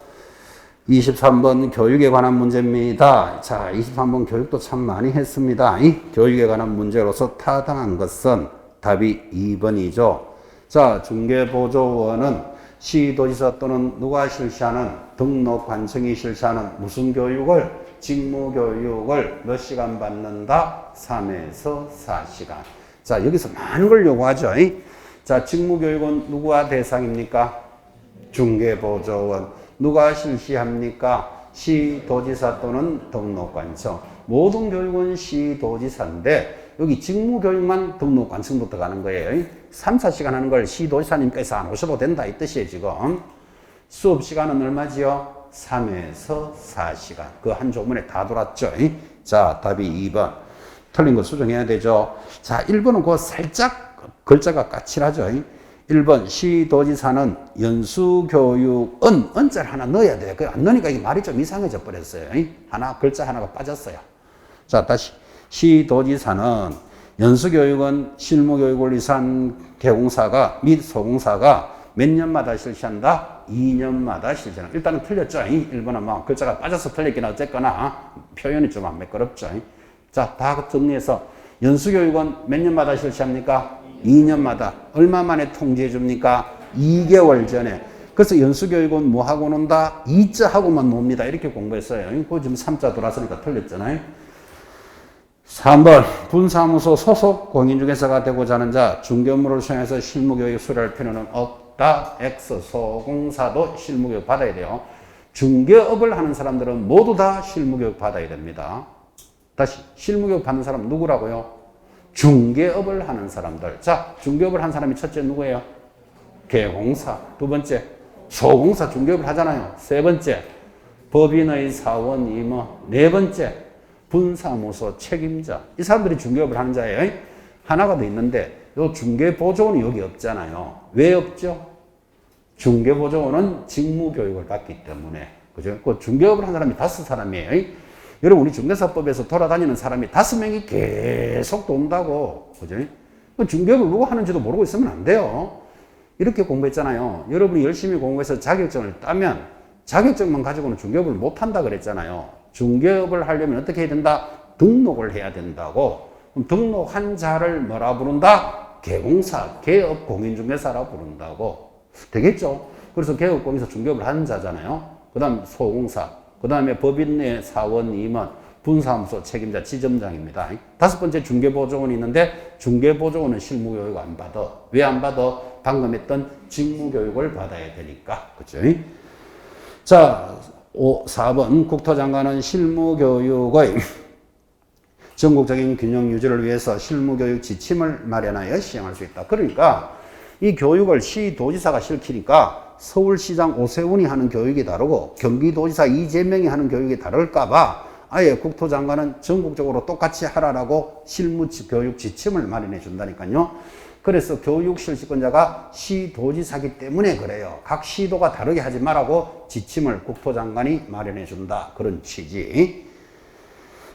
23번 교육에 관한 문제입니다. 자, 23번 교육도 참 많이 했습니다. 교육에 관한 문제로서 타당한 것은 답이 2번이죠. 자, 중개보조원은 시도지사 또는 누가 실시하는 등록관청이 실시하는 무슨 교육을? 직무교육을 몇 시간 받는다? 3에서 4시간. 자, 여기서 많은 걸 요구하죠. 자, 직무교육은 누구와 대상입니까? 중개보조원. 누가 실시합니까? 시도지사 또는 등록관청. 모든 교육은 시도지사인데 여기 직무교육만 등록관청부터 가는 거예요. 3, 4시간 하는 걸 시도지사님께서 안 오셔도 된다 이 뜻이에요, 지금. 수업 시간은 얼마지요? 3에서 4시간. 그 한 조문에 다 돌았죠. 자, 답이 2번. 틀린 거 수정해야 되죠. 자, 1번은 그거 살짝 글자가 까칠하죠. 1번 시도지사는 연수교육은 은자를 하나 넣어야 돼요. 안 넣으니까 이게 말이 좀 이상해져 버렸어요. 하나 글자 하나가 빠졌어요. 자, 다시 시도지사는 연수교육은 실무교육을 위한 개공사가 및 소공사가 몇 년마다 실시한다? 2년마다 실시한다. 일단은 틀렸죠. 1번은 뭐 글자가 빠져서 틀렸긴 어쨌거나 표현이 좀 안 매끄럽죠. 자, 다 정리해서 연수교육은 몇 년마다 실시합니까? 2년마다. 얼마 만에 통지해 줍니까? 2개월 전에. 그래서 연수교육은 뭐 하고 논다? 2자 하고만 놉니다. 이렇게 공부했어요. 그거 지금 3자 돌아서니까 틀렸잖아요. 3번 분사무소 소속 공인중개사가 되고자 하는 자 중개업무를 수행해서 실무교육 수료할 필요는 없다. X 소공사도 실무교육 받아야 돼요. 중개업을 하는 사람들은 모두 다 실무교육 받아야 됩니다. 다시 실무교육 받는 사람 누구라고요? 중개업을 하는 사람들. 자, 중개업을 한 사람이 첫째 누구예요? 개공사. 두 번째 소공사 중개업을 하잖아요. 세 번째 법인의 사원 임원. 네 번째 분사무소 책임자. 이 사람들이 중개업을 하는 자예요. 하나가 더 있는데 요 중개보조원은 여기 없잖아요. 왜 없죠? 중개보조원은 직무교육을 받기 때문에. 그죠? 그 중개업을 한 사람이 5사람이에요. 여러분, 우리 중개사법에서 돌아다니는 사람이 5명이 계속 돈다고. 그죠? 중개업을 누가 하는지도 모르고 있으면 안 돼요. 이렇게 공부했잖아요. 여러분이 열심히 공부해서 자격증을 따면 자격증만 가지고는 중개업을 못 한다 그랬잖아요. 중개업을 하려면 어떻게 해야 된다? 등록을 해야 된다고. 그럼 등록한 자를 뭐라 부른다? 개공사, 개업 공인중개사라 부른다고. 되겠죠? 그래서 개업 공인사 중개업을 하는 자잖아요. 그 다음 소공사, 그 다음에 법인의 사원, 임원, 분사무소 책임자, 지점장입니다. 5번째 중개보조원이 있는데 중개보조원은 실무교육 안 받아. 왜 안 받아? 방금 했던 직무교육을 받아야 되니까. 그죠? 자, 4번 국토장관은 실무교육의 전국적인 균형 유지를 위해서 실무교육 지침을 마련하여 시행할 수 있다. 그러니까 이 교육을 시도지사가 시키니까 서울시장 오세훈이 하는 교육이 다르고 경기도지사 이재명이 하는 교육이 다를까봐 아예 국토장관은 전국적으로 똑같이 하라라고 실무교육 지침을 마련해 준다니까요. 그래서 교육 실시권자가 시도지사기 때문에 그래요. 각 시도가 다르게 하지 말라고 지침을 국토장관이 마련해 준다. 그런 취지.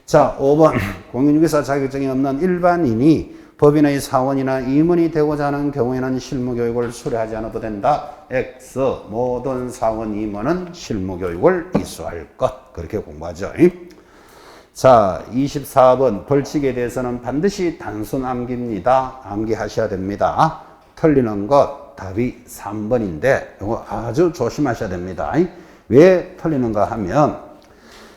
자, 5번 공인중개사 자격증이 없는 일반인이 법인의 사원이나 임원이 되고자 하는 경우에는 실무교육을 수료하지 않아도 된다. X. 모든 사원, 임원은 실무교육을 이수할 것. 그렇게 공부하죠. 자, 24번 벌칙에 대해서는 반드시 단순 암기입니다. 암기하셔야 됩니다. 틀리는 것 답이 3번인데 이거 아주 조심하셔야 됩니다. 왜 틀리는가 하면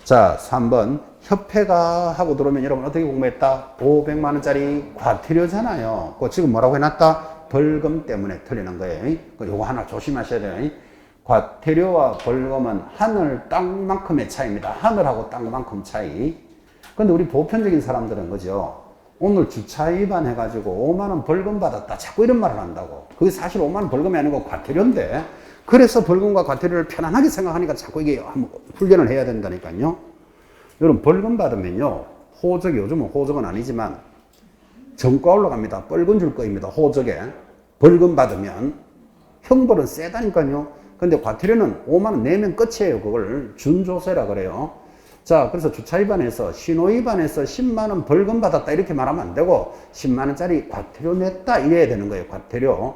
자, 3번 협회가 하고 들어오면 여러분 어떻게 공부했다? 500만 원짜리 과태료잖아요. 그 지금 뭐라고 해놨다? 벌금 때문에 틀리는 거예요. 요거 하나 조심하셔야 돼요. 과태료와 벌금은 하늘 땅만큼의 차이입니다. 하늘하고 땅만큼 차이. 근데 우리 보편적인 사람들은 그죠? 오늘 주차 위반해가지고 5만 원 벌금 받았다. 자꾸 이런 말을 한다고. 그게 사실 5만 원 벌금이 아니고 과태료인데 그래서 벌금과 과태료를 편안하게 생각하니까 자꾸 이게 훈련을 해야 된다니까요. 여러분 벌금 받으면요. 호적이 요즘은 호적은 아니지만 정가 올라갑니다. 뻘건 줄 거입니다. 호적에. 벌금 받으면 형벌은 세다니까요. 근데 과태료는 5만 원 내면 끝이에요. 그걸 준조세라 그래요. 자, 그래서 주차 위반해서 신호 위반해서 10만 원 벌금 받았다 이렇게 말하면 안 되고 10만 원짜리 과태료 냈다 이래야 되는 거예요. 과태료.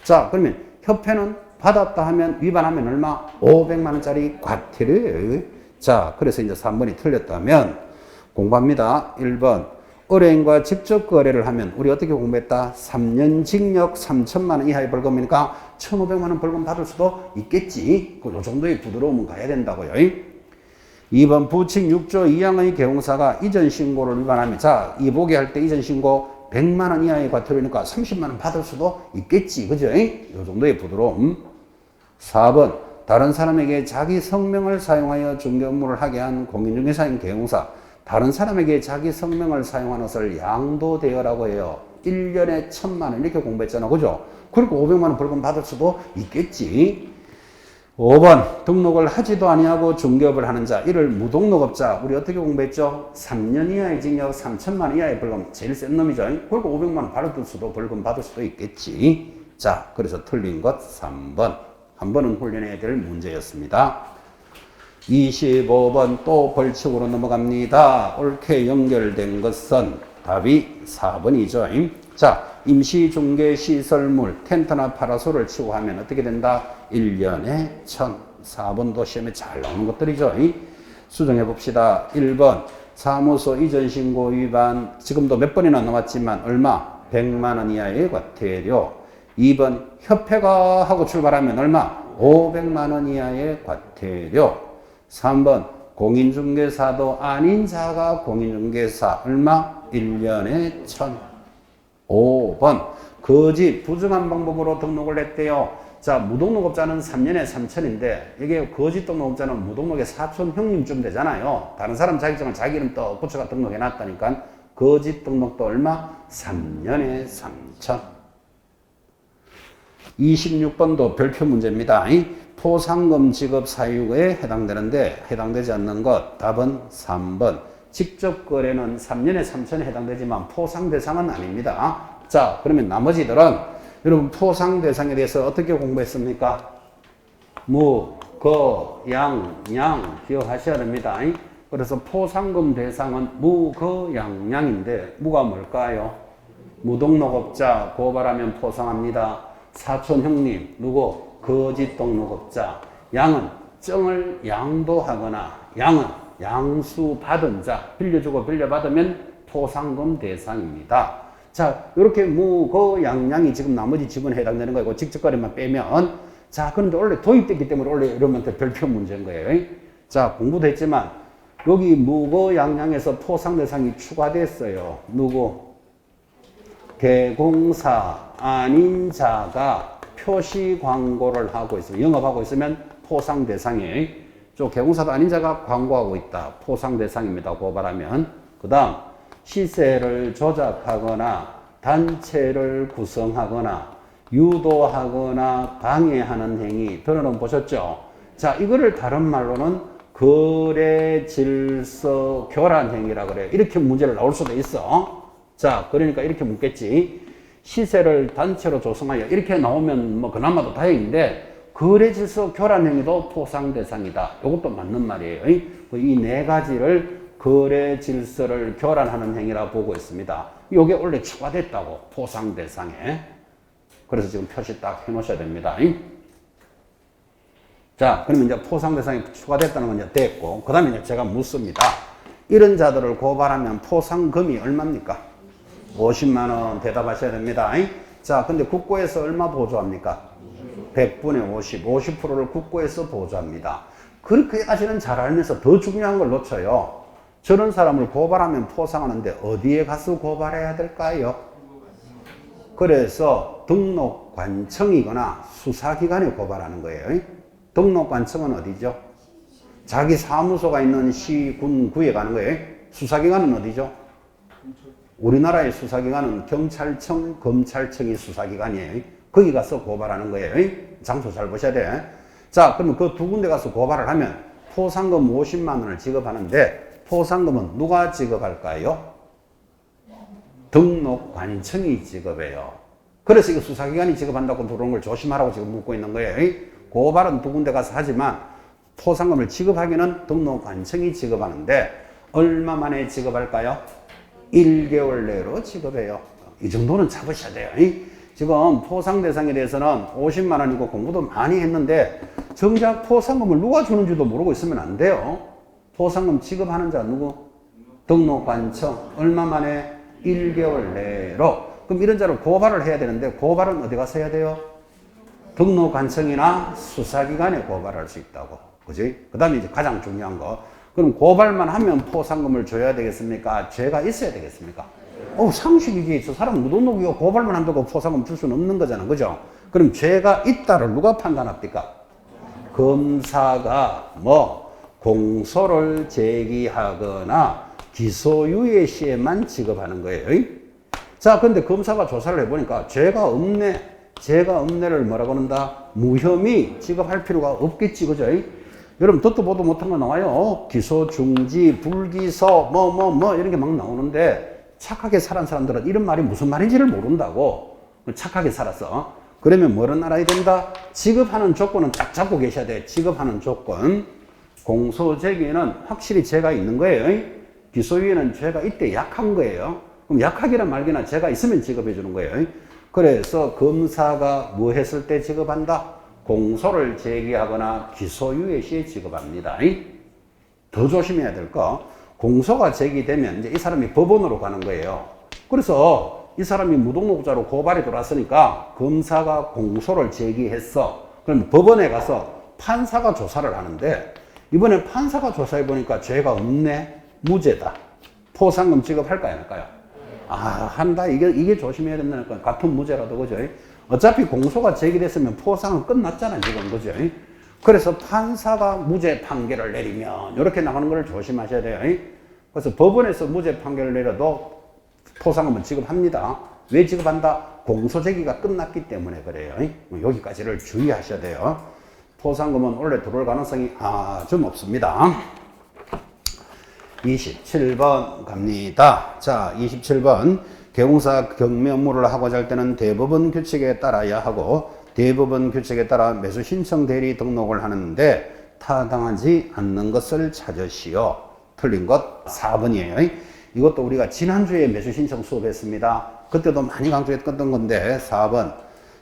자, 그러면 협회는 받았다 하면 위반하면 얼마? 500만 원짜리 과태료예요. 자, 그래서 이제 3번이 틀렸다면 공부합니다. 1번 의뢰인과 직접 거래를 하면 우리 어떻게 공부했다? 3년 징역 3천만 원 이하의 벌금이니까 1,500만 원 벌금 받을 수도 있겠지. 요 정도의 부드러움은 가야 된다고요. 2번 부칙 6조 2항의 개공사가 이전 신고를 위반하면 자, 이보게 할 때 이전 신고 100만 원 이하의 과태료니까 30만 원 받을 수도 있겠지. 그죠? 요 정도의 부드러움. 4번 다른 사람에게 자기 성명을 사용하여 중개 업무를 하게 한 공인중개사인 개공사 다른 사람에게 자기 성명을 사용한 것을 양도대여라고 해요. 1년에 1,000만 원 이렇게 공부했잖아. 그죠? 그리고 500만 원 벌금 받을 수도 있겠지. 5번 등록을 하지도 아니하고 중개업을 하는 자 이를 무등록업자 우리 어떻게 공부했죠? 3년 이하의 징역 3천만 원 이하의 벌금 제일 센 놈이죠. 그리고 500만 원 받을 수도 벌금 받을 수도 있겠지. 자, 그래서 틀린 것 3번. 한 번은 훈련해야 될 문제였습니다. 25번 또 벌칙으로 넘어갑니다. 옳게 연결된 것은 답이 4번이죠. 자, 임시중개시설물 텐트나 파라솔을 치고 하면 어떻게 된다? 1년에 1,000. 4번도 시험에 잘 나오는 것들이죠. 수정해 봅시다. 1번 사무소 이전신고 위반 지금도 몇 번이나 나왔지만 얼마? 100만 원 이하의 과태료. 2번 협회가 하고 출발하면 얼마? 500만 원 이하의 과태료. 3번 공인중개사도 아닌 자가 공인중개사 얼마? 1년에 1,000. 5번 거짓 부정한 방법으로 등록을 했대요. 자, 무등록업자는 3년에 3,000인데 이게 거짓 등록업자는 무등록에 4천 형님쯤 되잖아요. 다른 사람 자격증을 자기 이름 또 붙여가 등록해 놨다니까 거짓 등록도 얼마? 3년에 3,000. 26번도 별표 문제입니다. 포상금 지급 사유에 해당되는데 해당되지 않는 것 답은 3번. 직접 거래는 3년에 3천에 해당되지만 포상 대상은 아닙니다. 자, 그러면 나머지들은 여러분 포상 대상에 대해서 어떻게 공부했습니까? 무, 거, 양 기억하셔야 됩니다. 그래서 포상금 대상은 무, 거, 양인데 무가 뭘까요? 무등록업자 고발하면 포상합니다. 사촌 형님 누구? 거짓 등록업자. 양은 증을 양도하거나 양은 양수 받은 자 빌려주고 빌려받으면 포상금 대상입니다. 자, 이렇게 무, 거, 양이 지금 나머지 지분에 해당되는 거고 직접거래만 빼면 자, 그런데 원래 도입됐기 때문에 원래 여러분한테 별표 문제인 거예요. 자, 공부도 했지만 여기 무, 거, 양에서 포상 대상이 추가됐어요. 누구? 개공사 아닌 자가 표시 광고를 하고 있으면 영업하고 있으면 포상 대상에 저 개공사도 아닌 자가 광고하고 있다. 포상 대상입니다. 고발하면. 그 다음 시세를 조작하거나 단체를 구성하거나 유도하거나 방해하는 행위 들어는 보셨죠? 자, 이거를 다른 말로는 거래 질서 교란 행위라 그래요. 이렇게 문제를 나올 수도 있어. 자, 그러니까 이렇게 묻겠지. 시세를 단체로 조성하여 이렇게 나오면 뭐 그나마도 다행인데 거래 질서 교란 행위도 포상 대상이다. 이것도 맞는 말이에요. 이 네 가지를 거래 질서를 교란하는 행위라 보고 있습니다. 이게 원래 추가됐다고, 포상 대상에. 그래서 지금 표시 딱 해놓으셔야 됩니다. 자, 그러면 이제 포상 대상이 추가됐다는 건 이제 됐고, 그 다음에 이제 제가 묻습니다. 이런 자들을 고발하면 포상금이 얼마입니까? 50만 원 대답하셔야 됩니다. 자, 근데 국고에서 얼마 보조합니까? 100분의 50, 50%를 국고에서 보조합니다. 그렇게까지는 잘 알면서 더 중요한 걸 놓쳐요. 저런 사람을 고발하면 포상하는데 어디에 가서 고발해야 될까요? 그래서 등록관청이거나 수사기관에 고발하는 거예요. 등록관청은 어디죠? 자기 사무소가 있는 시, 군, 구에 가는 거예요. 수사기관은 어디죠? 우리나라의 수사기관은 경찰청, 검찰청이 수사기관이에요. 거기 가서 고발하는 거예요. 장소 잘 보셔야 돼. 자, 그러면 그 두 군데 가서 고발을 하면 포상금 50만 원을 지급하는데 포상금은 누가 지급할까요? 등록관청이 지급해요. 그래서 이거 수사기관이 지급한다고 들어오는 걸 조심하라고 지금 묻고 있는 거예요. 고발은 두 군데 가서 하지만 포상금을 지급하기는 등록관청이 지급하는데 얼마 만에 지급할까요? 1개월 내로 지급해요. 이 정도는 잡으셔야 돼요. 지금 포상 대상에 대해서는 50만 원이고 공부도 많이 했는데 정작 포상금을 누가 주는지도 모르고 있으면 안 돼요. 포상금 지급하는 자 누구? 등록관청. 얼마 만에? 1개월 내로. 그럼 이런 자를 고발을 해야 되는데 고발은 어디 가서 해야 돼요? 등록관청이나 수사기관에 고발할 수 있다고. 그지? 그 다음에 이제 가장 중요한 거. 그럼 고발만 하면 포상금을 줘야 되겠습니까? 죄가 있어야 되겠습니까? 상식이지. 저 사람 무등록이고 고발만 한다고 포상금 줄 수는 없는 거잖아. 그죠? 그럼 죄가 있다를 누가 판단합니까? 검사가 공소를 제기하거나 기소유예 시에만 지급하는 거예요. 자, 근데 검사가 조사를 해보니까 죄가 없네를 뭐라고 한다? 무혐의 지급할 필요가 없겠지. 그죠? 여러분 듣도 보도 못한 거 나와요. 기소 중지, 불기소, 이런 게 막 나오는데 착하게 살은 사람들은 이런 말이 무슨 말인지를 모른다고. 착하게 살았어. 그러면 뭐를 알아야 된다? 지급하는 조건은 딱 잡고 계셔야 돼. 지급하는 조건. 공소 제기에는 확실히 죄가 있는 거예요. 기소유예는 죄가 이때 약한 거예요. 그럼 약하기나 말기나 죄가 있으면 지급해 주는 거예요. 그래서 검사가 뭐 했을 때 지급한다? 공소를 제기하거나 기소유예 시에 지급합니다. 더 조심해야 될 거. 공소가 제기되면 이제 이 사람이 법원으로 가는 거예요. 그래서 이 사람이 무등록자로 고발이 들어왔으니까 검사가 공소를 제기했어. 그럼 법원에 가서 판사가 조사를 하는데 이번에 판사가 조사해 보니까 죄가 없네. 무죄다. 포상금 지급할까요? 안 할까요? 한다. 이게 조심해야 된다니까. 같은 무죄라도, 그죠? 어차피 공소가 제기됐으면 포상은 끝났잖아, 지금. 그죠? 그래서 판사가 무죄 판결을 내리면, 이렇게 나가는 걸 조심하셔야 돼요. 그래서 법원에서 무죄 판결을 내려도 포상금은 지급합니다. 왜 지급한다? 공소 제기가 끝났기 때문에 그래요. 여기까지를 주의하셔야 돼요. 포상금은 원래 들어올 가능성이 좀 없습니다. 27번 갑니다. 자, 27번. 개공사 경매 업무를 하고자 할 때는 대법원 규칙에 따라야 하고 대법원 규칙에 따라 매수 신청 대리 등록을 하는데 타당하지 않는 것을 찾으시오. 틀린 것 4번이에요. 이것도 우리가 지난주에 매수 신청 수업했습니다. 그때도 많이 강조했던 건데 4번.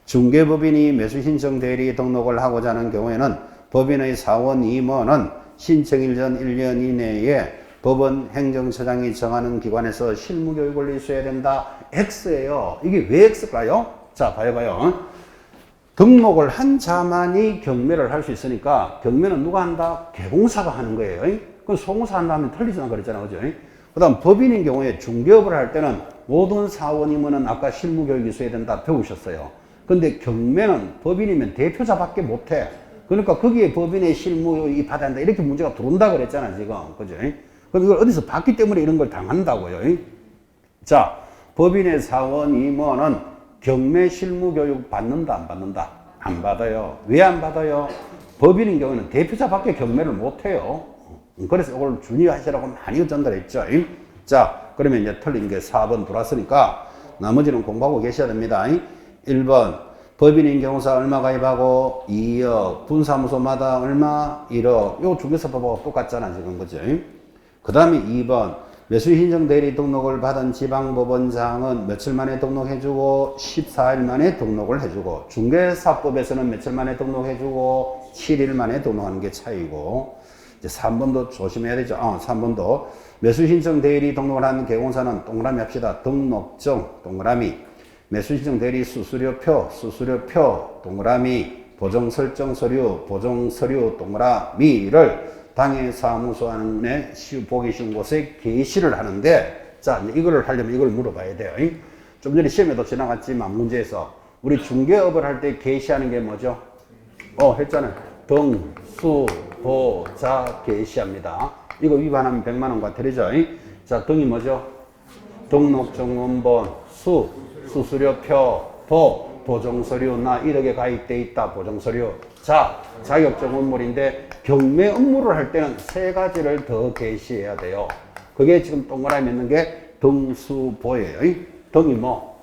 중개법인이 매수 신청 대리 등록을 하고자 하는 경우에는 법인의 사원 임원은 신청일 전 1년 이내에 법원 행정처장이 정하는 기관에서 실무교육을 이수해야 된다. X예요. 이게 왜 X일까요? 자, 봐요. 등록을 한 자만이 경매를 할 수 있으니까 경매는 누가 한다? 개공사가 하는 거예요. 그럼 소공사 한다면 틀리잖아 그랬잖아. 그죠? 그 다음 법인인 경우에 중개업을 할 때는 모든 사원임원은 아까 실무교육 이수해야 된다 배우셨어요. 근데 경매는 법인이면 대표자밖에 못해. 그러니까 거기에 법인의 실무교육이 받아야 한다. 이렇게 문제가 들어온다 그랬잖아 지금. 그죠? 그럼 이걸 어디서 봤기 때문에 이런 걸 당한다고요. 자, 법인의 사원 임원은 경매 실무 교육 받는다 안 받는다? 안 받아요. 왜 안 받아요? 법인인 경우는 대표자밖에 경매를 못 해요. 그래서 이걸 주의하시라고 많이 전달했죠. 자, 그러면 이제 틀린 게 4번 들어왔으니까 나머지는 공부하고 계셔야 됩니다. 1번 법인인 경우사 얼마 가입하고 2억, 분사무소마다 얼마 1억. 요 중개사법하고 똑같잖아 지금. 그죠? 그 다음에 2번 매수신청 대리 등록을 받은 지방법원장은 며칠 만에 등록해주고 14일 만에 등록을 해주고 중개사법에서는 며칠 만에 등록해주고 7일 만에 등록하는 게 차이고 이제 3번도 조심해야 되죠. 3번도 매수신청 대리 등록을 한 개공사는 동그라미 합시다. 등록증 동그라미 매수신청 대리 수수료표 동그라미 보정설정서류 보정서류 동그라미를 당해사무소 안에 보기 쉬운 곳에 게시를 하는데 자 이거를 하려면 이걸 물어봐야 돼요. 좀 전에 시험에도 지나갔지만 문제에서 우리 중개업을 할 때 게시하는 게 뭐죠? 했잖아요. 등, 수, 보, 자 게시합니다. 이거 위반하면 100만 원과 틀리죠? 자 등이 뭐죠? 등록증 원본, 수수료표, 보정서류 나 1억에 가입돼 있다 보정서류. 자 자격증 업무인데 경매 업무를 할 때는 3가지를 더 게시해야 돼요. 그게 지금 동그라미 있는 게 등수보예요. 등이 뭐?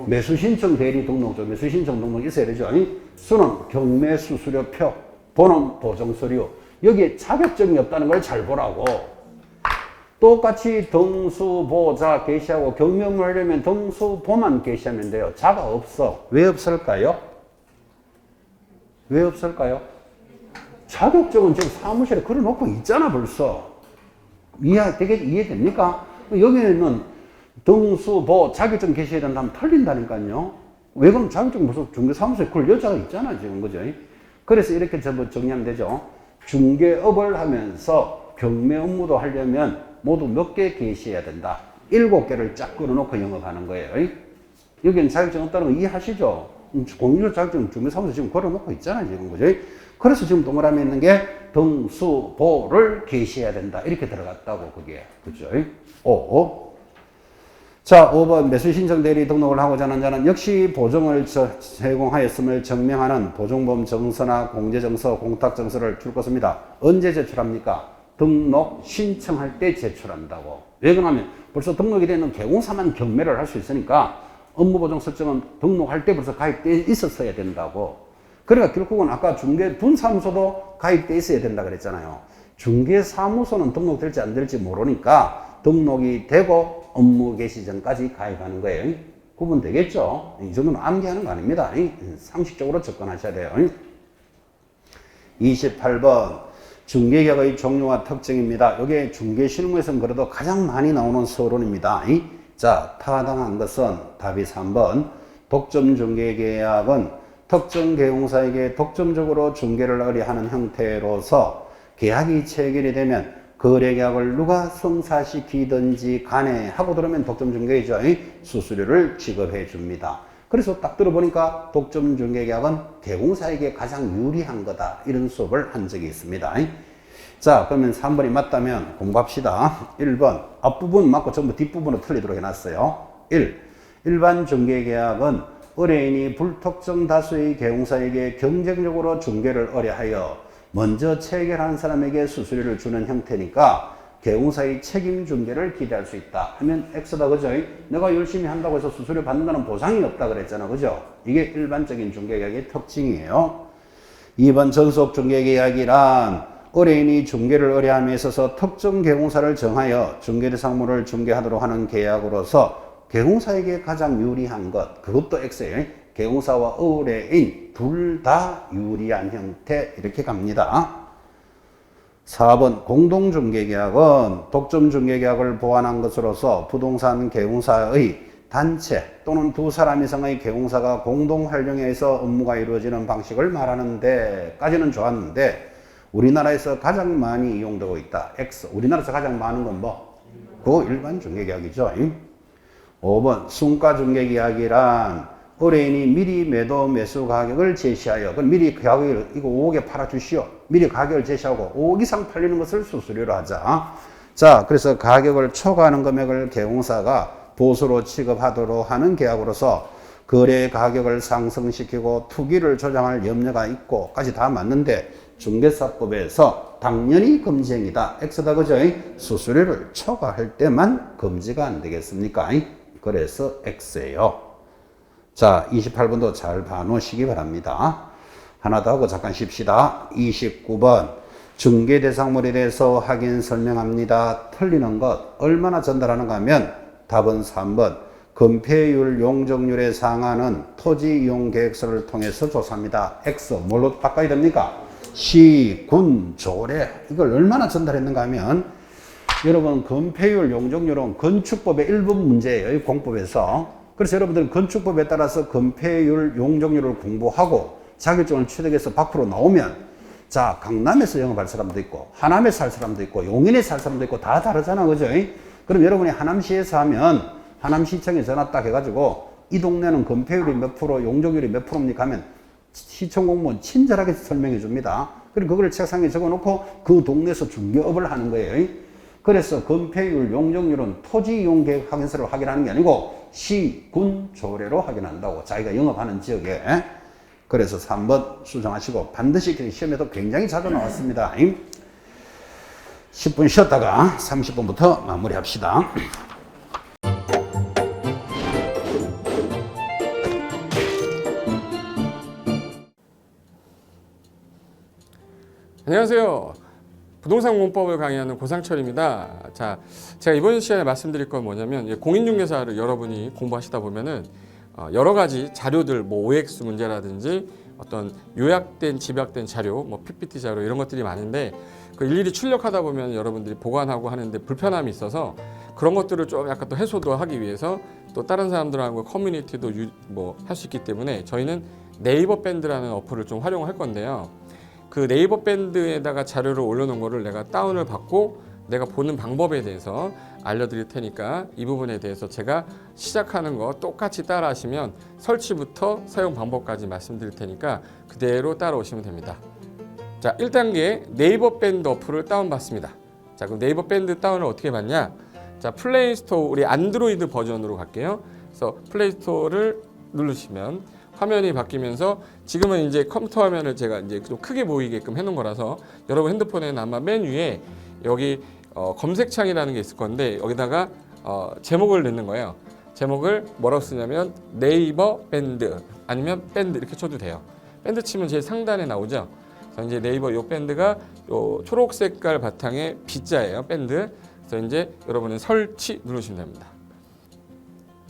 매수신청 대리 등록죠. 매수신청 등록 있어야 되죠. 수는 경매 수수료표, 보는 보정서류. 여기에 자격증이 없다는 걸 잘 보라고. 똑같이 등수보자 게시하고 경매 업무를 하려면 등수보만 게시하면 돼요. 자가 없어. 왜 없을까요? 왜 없을까요? 자격증은 지금 사무실에 걸어놓고 있잖아 벌써. 이해됩니까? 여기는 등수보 자격증 게시해야 된다면 틀린다니까요. 왜 그럼 자격증 무슨 중개사무소에 그럴 여자가 있잖아 지금 그죠? 그래서 이렇게 정리하면 되죠. 중개업을 하면서 경매 업무도 하려면 모두 몇 개 게시해야 된다. 7개를 쫙 끌어놓고 영업하는 거예요. 여기는 자격증 없다는 거 이해하시죠? 공유적 자격증 중개사무소 지금 걸어놓고 있잖아요 지금 그죠? 그래서 지금 동그라미 있는 게 등수보를 게시해야 된다. 이렇게 들어갔다고 그게. 그죠? 자, 5번 매수신청 대리 등록을 하고자 하는 자는 역시 보증을 제공하였음을 증명하는 보증보험 정서나 공제정서, 공탁정서를 줄 것입니다. 언제 제출합니까? 등록 신청할 때 제출한다고. 왜 그러냐면 벌써 등록이 되는 개공사만 경매를 할 수 있으니까 업무보증 설정은 등록할 때 벌써 가입돼 있었어야 된다고. 그러니까 결국은 아까 분사무소도 가입돼 있어야 된다 그랬잖아요. 중개사무소는 등록될지 안 될지 모르니까 등록이 되고 업무 개시 전까지 가입하는 거예요. 구분 되겠죠? 이 정도는 암기하는 거 아닙니다. 상식적으로 접근하셔야 돼요. 28번 중개계약의 종류와 특징입니다. 이게 중개실무에서는 그래도 가장 많이 나오는 서론입니다. 자, 타당한 것은 답이 3번 독점중개계약은 특정 계공사에게 독점적으로 중개를 의뢰하는 형태로서 계약이 체결이 되면 거래계약을 누가 성사시키든지 간에 하고 들으면 독점중개이죠. 수수료를 지급해 줍니다. 그래서 딱 들어보니까 독점중개계약은 개공사에게 가장 유리한 거다. 이런 수업을 한 적이 있습니다. 자, 그러면 3번이 맞다면 공부합시다. 1번 앞부분 맞고 전부 뒷부분으로 틀리도록 해놨어요. 1. 일반 중개계약은 의뢰인이 불특정 다수의 개공사에게 경쟁적으로 중개를 의뢰하여 먼저 체결한 사람에게 수수료를 주는 형태니까 개공사의 책임 중개를 기대할 수 있다 하면 X다 그죠? 내가 열심히 한다고 해서 수수료 받는다는 보상이 없다 그랬잖아 그죠? 이게 일반적인 중개계약의 특징이에요. 2번 전속 중개계약이란 의뢰인이 중개를 의뢰함에 있어서 특정 개공사를 정하여 중개대상물을 중개하도록 하는 계약으로서 개공사에게 가장 유리한 것, 그것도 X예요. 개공사와 의뢰인 둘 다 유리한 형태 이렇게 갑니다. 4번 공동중개계약은 독점중개계약을 보완한 것으로서 부동산 개공사의 단체 또는 두 사람 이상의 개공사가 공동 활용해서 업무가 이루어지는 방식을 말하는 데까지는 좋았는데 우리나라에서 가장 많이 이용되고 있다. X. 우리나라에서 가장 많은 건 뭐? 그거 일반 중개계약이죠. 5번 순가중개계약이란 의뢰인이 미리 매도 매수 가격을 제시하여 그럼 미리 가격을 이거 5억에 팔아주시오. 미리 가격을 제시하고 5억 이상 팔리는 것을 수수료로 하자. 자, 그래서 가격을 초과하는 금액을 개공사가 보수로 취급하도록 하는 계약으로서 거래 가격을 상승시키고 투기를 조장할 염려가 있고까지 다 맞는데 중개사법에서 당연히 금지행위다. X다 그죠? 수수료를 초과할 때만 금지가 안 되겠습니까? 그래서 X예요. 자, 28번도 잘 봐놓으시기 바랍니다. 하나 더 하고 잠깐 쉽시다. 29번 중개 대상물에 대해서 확인 설명합니다. 틀리는 것 얼마나 전달하는가 하면 답은 3번 건폐율 용적률에 상하는 토지 이용 계획서를 통해서 조사합니다. X 뭘로 바꿔야 됩니까? 시, 군, 조례 이걸 얼마나 전달했는가 하면 여러분 건폐율 용적률은 건축법의 일부 문제예요. 공법에서. 그래서 여러분들은 건축법에 따라서 건폐율 용적률을 공부하고 자격증을 취득해서 밖으로 나오면 자, 강남에서 영업할 사람도 있고, 하남에서 살 사람도 있고, 용인에서 살 사람도 있고, 다 다르잖아. 그죠? 그럼 여러분이 하남시에서 하면, 하남시청에 전화 딱 해가지고, 이 동네는 건폐율이 몇 프로, 용적률이 몇 프로입니까? 하면, 시청 공무원 친절하게 설명해 줍니다. 그리고 그걸 책상에 적어 놓고, 그 동네에서 중개업을 하는 거예요. 그래서 건폐율, 용적률은 토지 이용 계획 확인서를 확인하는 게 아니고, 시, 군, 조례로 확인한다고. 자기가 영업하는 지역에. 그래서 3번 수정하시고 반드시 시험에도 굉장히 자주 나왔습니다. 10분 쉬었다가 30분부터 마무리합시다. 안녕하세요. 부동산 공법을 강의하는 고상철입니다. 자, 제가 이번 시간에 말씀드릴 건 뭐냐면 공인중개사를 여러분이 공부하시다 보면은 여러 가지 자료들, 뭐 OX 문제라든지 어떤 요약된, 집약된 자료, 뭐 PPT 자료 이런 것들이 많은데 그 일일이 출력하다 보면 여러분들이 보관하고 하는데 불편함이 있어서 그런 것들을 좀 약간 또 해소도 하기 위해서 또 다른 사람들하고 커뮤니티도 뭐 할 수 있기 때문에 저희는 네이버 밴드라는 어플을 좀 활용할 건데요. 그 네이버 밴드에다가 자료를 올려놓은 거를 내가 다운을 받고 내가 보는 방법에 대해서 알려드릴 테니까 이 부분에 대해서 제가 시작하는 거 똑같이 따라 하시면 설치부터 사용 방법까지 말씀드릴 테니까 그대로 따라오시면 됩니다. 자, 1단계 네이버 밴드 어플을 다운받습니다. 자, 그럼 네이버 밴드 다운을 어떻게 받냐? 자, 플레이스토어 우리 안드로이드 버전으로 갈게요. 그래서 플레이스토어를 누르시면 화면이 바뀌면서 지금은 이제 컴퓨터 화면을 제가 이제 좀 크게 보이게끔 해놓은 거라서 여러분 핸드폰에는 아마 맨 위에 여기 검색창이라는 게 있을 건데 여기다가 제목을 넣는 거예요. 제목을 뭐라고 쓰냐면 네이버 밴드 아니면 밴드 이렇게 쳐도 돼요. 밴드 치면 제일 상단에 나오죠. 그래서 이제 네이버 요 밴드가 요 초록 색깔 바탕에 B자예요. 밴드. 그래서 이제 여러분은 설치 누르시면 됩니다.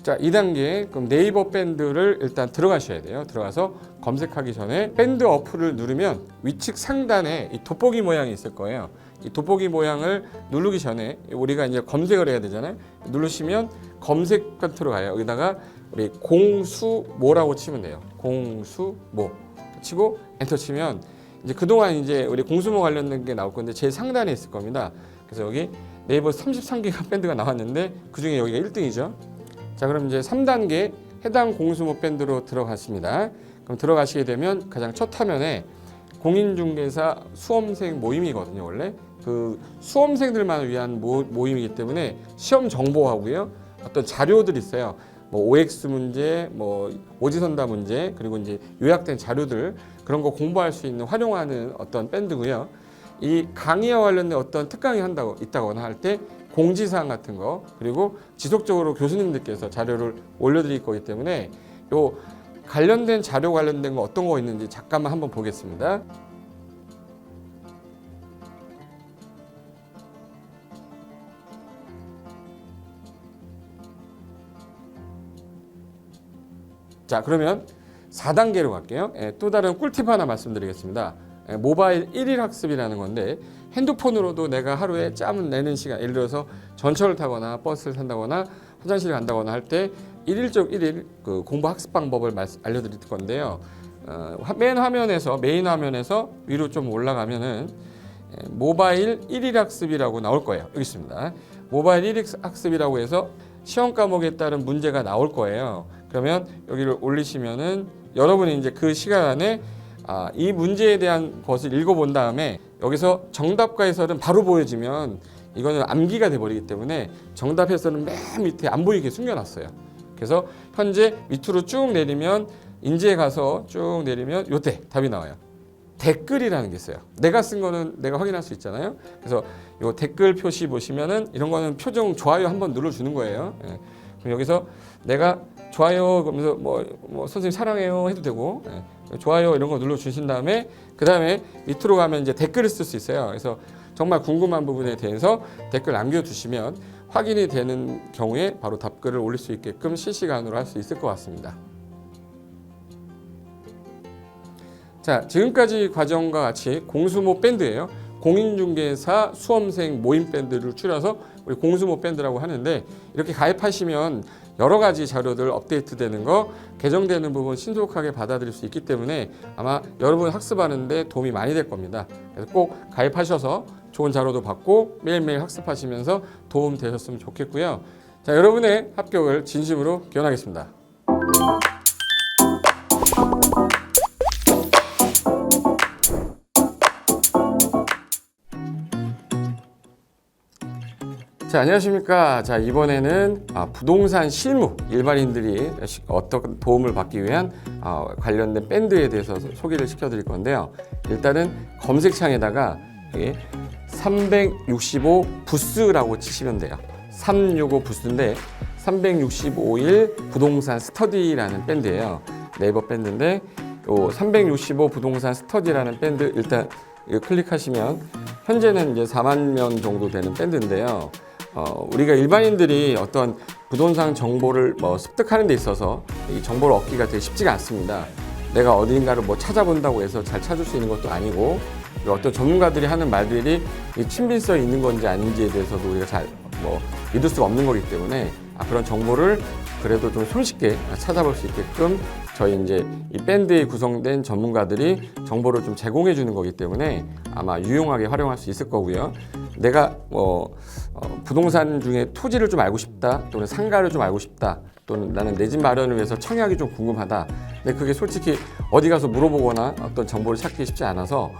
자, 2단계 그럼 네이버 밴드를 일단 들어가셔야 돼요. 들어가서 검색하기 전에 밴드 어플을 누르면 위측 상단에 이 돋보기 모양이 있을 거예요. 이 돋보기 모양을 누르기 전에 우리가 이제 검색을 해야 되잖아요. 누르시면 검색 컨트롤 가요. 여기다가 우리 공수모라고 치면 돼요. 공수모 치고 엔터 치면 이제 그동안 이제 우리 공수모 관련된 게 나올 건데 제일 상단에 있을 겁니다. 그래서 여기 네이버 33개가 밴드가 나왔는데 그중에 여기가 1등이죠. 자, 그럼 이제 3단계 해당 공수모 밴드로 들어갔습니다. 그럼 들어가시게 되면 가장 첫 화면에 공인중개사 수험생 모임이거든요. 원래 그 수험생들만 위한 모임이기 때문에 시험 정보하고요. 어떤 자료들이 있어요. 뭐 OX 문제, 뭐 오지선다 문제, 그리고 이제 요약된 자료들 그런 거 공부할 수 있는 활용하는 어떤 밴드고요. 이 강의와 관련된 어떤 특강이 있다거나 할 때 공지사항 같은 거 그리고 지속적으로 교수님들께서 자료를 올려드릴 거기 때문에 요 관련된 자료 관련된 거 어떤 거 있는지 잠깐만 한번 보겠습니다. 자, 그러면 4단계로 갈게요. 또 다른 꿀팁 하나 말씀드리겠습니다. 모바일 1일 학습이라는 건데 핸드폰으로도 내가 하루에 짬을 내는 시간, 예를 들어서 전철을 타거나 버스를 탄다거나 화장실을 간다거나 할 때 1일 그 공부 학습 방법을 알려드릴 건데요. 메인 화면에서 위로 좀 올라가면은 모바일 1일 학습이라고 나올 거예요. 여기 있습니다. 모바일 1일 학습이라고 해서 시험 과목에 따른 문제가 나올 거예요. 그러면 여기를 올리시면은 여러분이 이제 그 시간 안에 이 문제에 대한 것을 읽어본 다음에 여기서 정답과 해설은 바로 보여지면 이거는 암기가 돼버리기 때문에 정답 해설은 맨 밑에 안 보이게 숨겨놨어요. 그래서 현재 밑으로 쭉 내리면 인지에 가서 쭉 내리면 요때 답이 나와요. 댓글이라는 게 있어요. 내가 쓴 거는 내가 확인할 수 있잖아요. 그래서 요 댓글 표시 보시면은 이런 거는 표정 좋아요 한번 눌러주는 거예요. 그럼 여기서 내가 좋아요 그러면서 뭐 선생님 사랑해요 해도 되고 좋아요 이런 거 눌러주신 다음에 그 다음에 밑으로 가면 이제 댓글을 쓸 수 있어요. 그래서 정말 궁금한 부분에 대해서 댓글 남겨주시면 확인이 되는 경우에 바로 답글을 올릴 수 있게끔 실시간으로 할 수 있을 것 같습니다. 자, 지금까지 과정과 같이 공수모 밴드예요. 공인중개사 수험생 모임 밴드를 줄여서 우리 공수모 밴드라고 하는데 이렇게 가입하시면 여러 가지 자료들 업데이트되는 거 개정되는 부분 신속하게 받아들일 수 있기 때문에 아마 여러분 학습하는데 도움이 많이 될 겁니다. 그래서 꼭 가입하셔서 좋은 자료도 받고 매일매일 학습하시면서 도움 되셨으면 좋겠고요. 자, 여러분의 합격을 진심으로 기원하겠습니다. 자, 안녕하십니까. 자, 이번에는 부동산 실무 일반인들이 어떤 도움을 받기 위한 관련된 밴드에 대해서 소개를 시켜드릴 건데요. 일단은 검색창에다가 365 부스라고 치시면 돼요. 365 부스인데 365일 부동산 스터디라는 밴드예요. 네이버 밴드인데 요 365 부동산 스터디라는 밴드 일단 클릭하시면 현재는 이제 4만 명 정도 되는 밴드인데요. 우리가 일반인들이 어떤 부동산 정보를 습득하는 데 있어서 이 정보를 얻기가 되게 쉽지가 않습니다. 내가 어딘가를 찾아본다고 해서 잘 찾을 수 있는 것도 아니고 어떤 전문가들이 하는 말들이 이 친밀성이 있는 건지 아닌지에 대해서도 우리가 잘 믿을 수가 없는 거기 때문에 그런 정보를 그래도 좀 손쉽게 찾아볼 수 있게끔 저희 이제 이 밴드에 구성된 전문가들이 정보를 좀 제공해 주는 거기 때문에 아마 유용하게 활용할 수 있을 거고요. 내가 부동산 중에 토지를 좀 알고 싶다 또는 상가를 좀 알고 싶다 또는 나는 내 집 마련을 위해서 청약이 좀 궁금하다. 근데 그게 솔직히 어디 가서 물어보거나 어떤 정보를 찾기 쉽지 않아서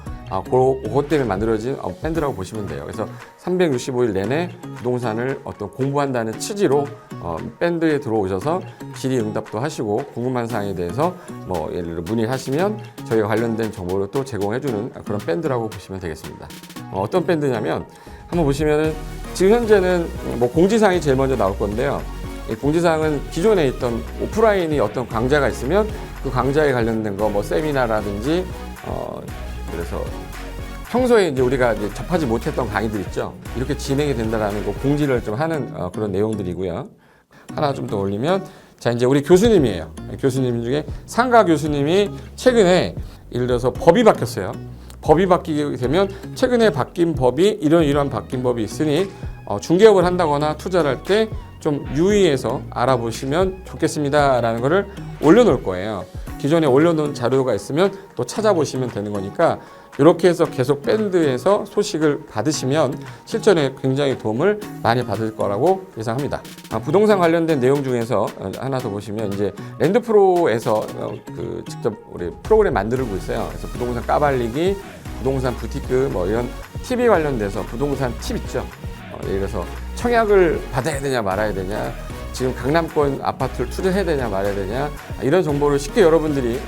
그것 때문에 만들어진 밴드라고 보시면 돼요. 그래서 365일 내내 부동산을 어떤 공부한다는 취지로 밴드에 들어오셔서 질의응답도 하시고 궁금한 사항에 대해서 예를 들어 문의를 하시면 저희가 관련된 정보를 또 제공해주는 그런 밴드라고 보시면 되겠습니다. 어떤 밴드냐면 한번 보시면은 지금 현재는 공지사항이 제일 먼저 나올 건데요. 이 공지사항은 기존에 있던 오프라인이 어떤 강좌가 있으면 그 강좌에 관련된 거 세미나라든지 그래서 평소에 이제 우리가 이제 접하지 못했던 강의들 있죠. 이렇게 진행이 된다라는 거 공지를 좀 하는 그런 내용들이고요. 하나 좀 더 올리면 자 이제 우리 교수님이에요. 교수님 중에 상가 교수님이 최근에 예를 들어서 법이 바뀌었어요. 법이 바뀌게 되면 최근에 바뀐 법이 이러한 바뀐 법이 있으니 중개업을 한다거나 투자를 할 때 좀 유의해서 알아보시면 좋겠습니다라는 거를 올려놓을 거예요. 기존에 올려놓은 자료가 있으면 또 찾아보시면 되는 거니까 이렇게 해서 계속 밴드에서 소식을 받으시면 실전에 굉장히 도움을 많이 받을 거라고 예상합니다. 부동산 관련된 내용 중에서 하나 더 보시면 이제 랜드프로에서 직접 우리 프로그램 만들고 있어요. 그래서 부동산 까발리기, 부동산 부티크 이런 팁이 관련돼서 부동산 팁 있죠. 예를 들어서 청약을 받아야 되냐 말아야 되냐, 지금 강남권 아파트를 투자해야 되냐 말아야 되냐 이런 정보를 쉽게 여러분들이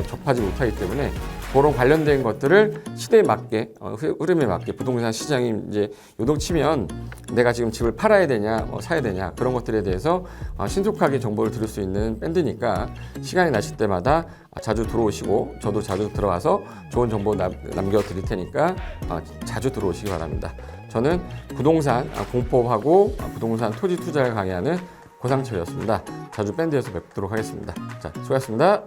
접하지 못하기 때문에 그런 관련된 것들을 시대에 맞게 흐름에 맞게 부동산 시장이 이제 요동치면 내가 지금 집을 팔아야 되냐 사야 되냐 그런 것들에 대해서 신속하게 정보를 들을 수 있는 밴드니까 시간이 나실 때마다 자주 들어오시고 저도 자주 들어가서 좋은 정보 남겨드릴 테니까 자주 들어오시기 바랍니다. 저는 부동산 공법하고 부동산 토지 투자를 강의하는 고상철이었습니다. 자주 밴드에서 뵙도록 하겠습니다. 자, 수고하셨습니다.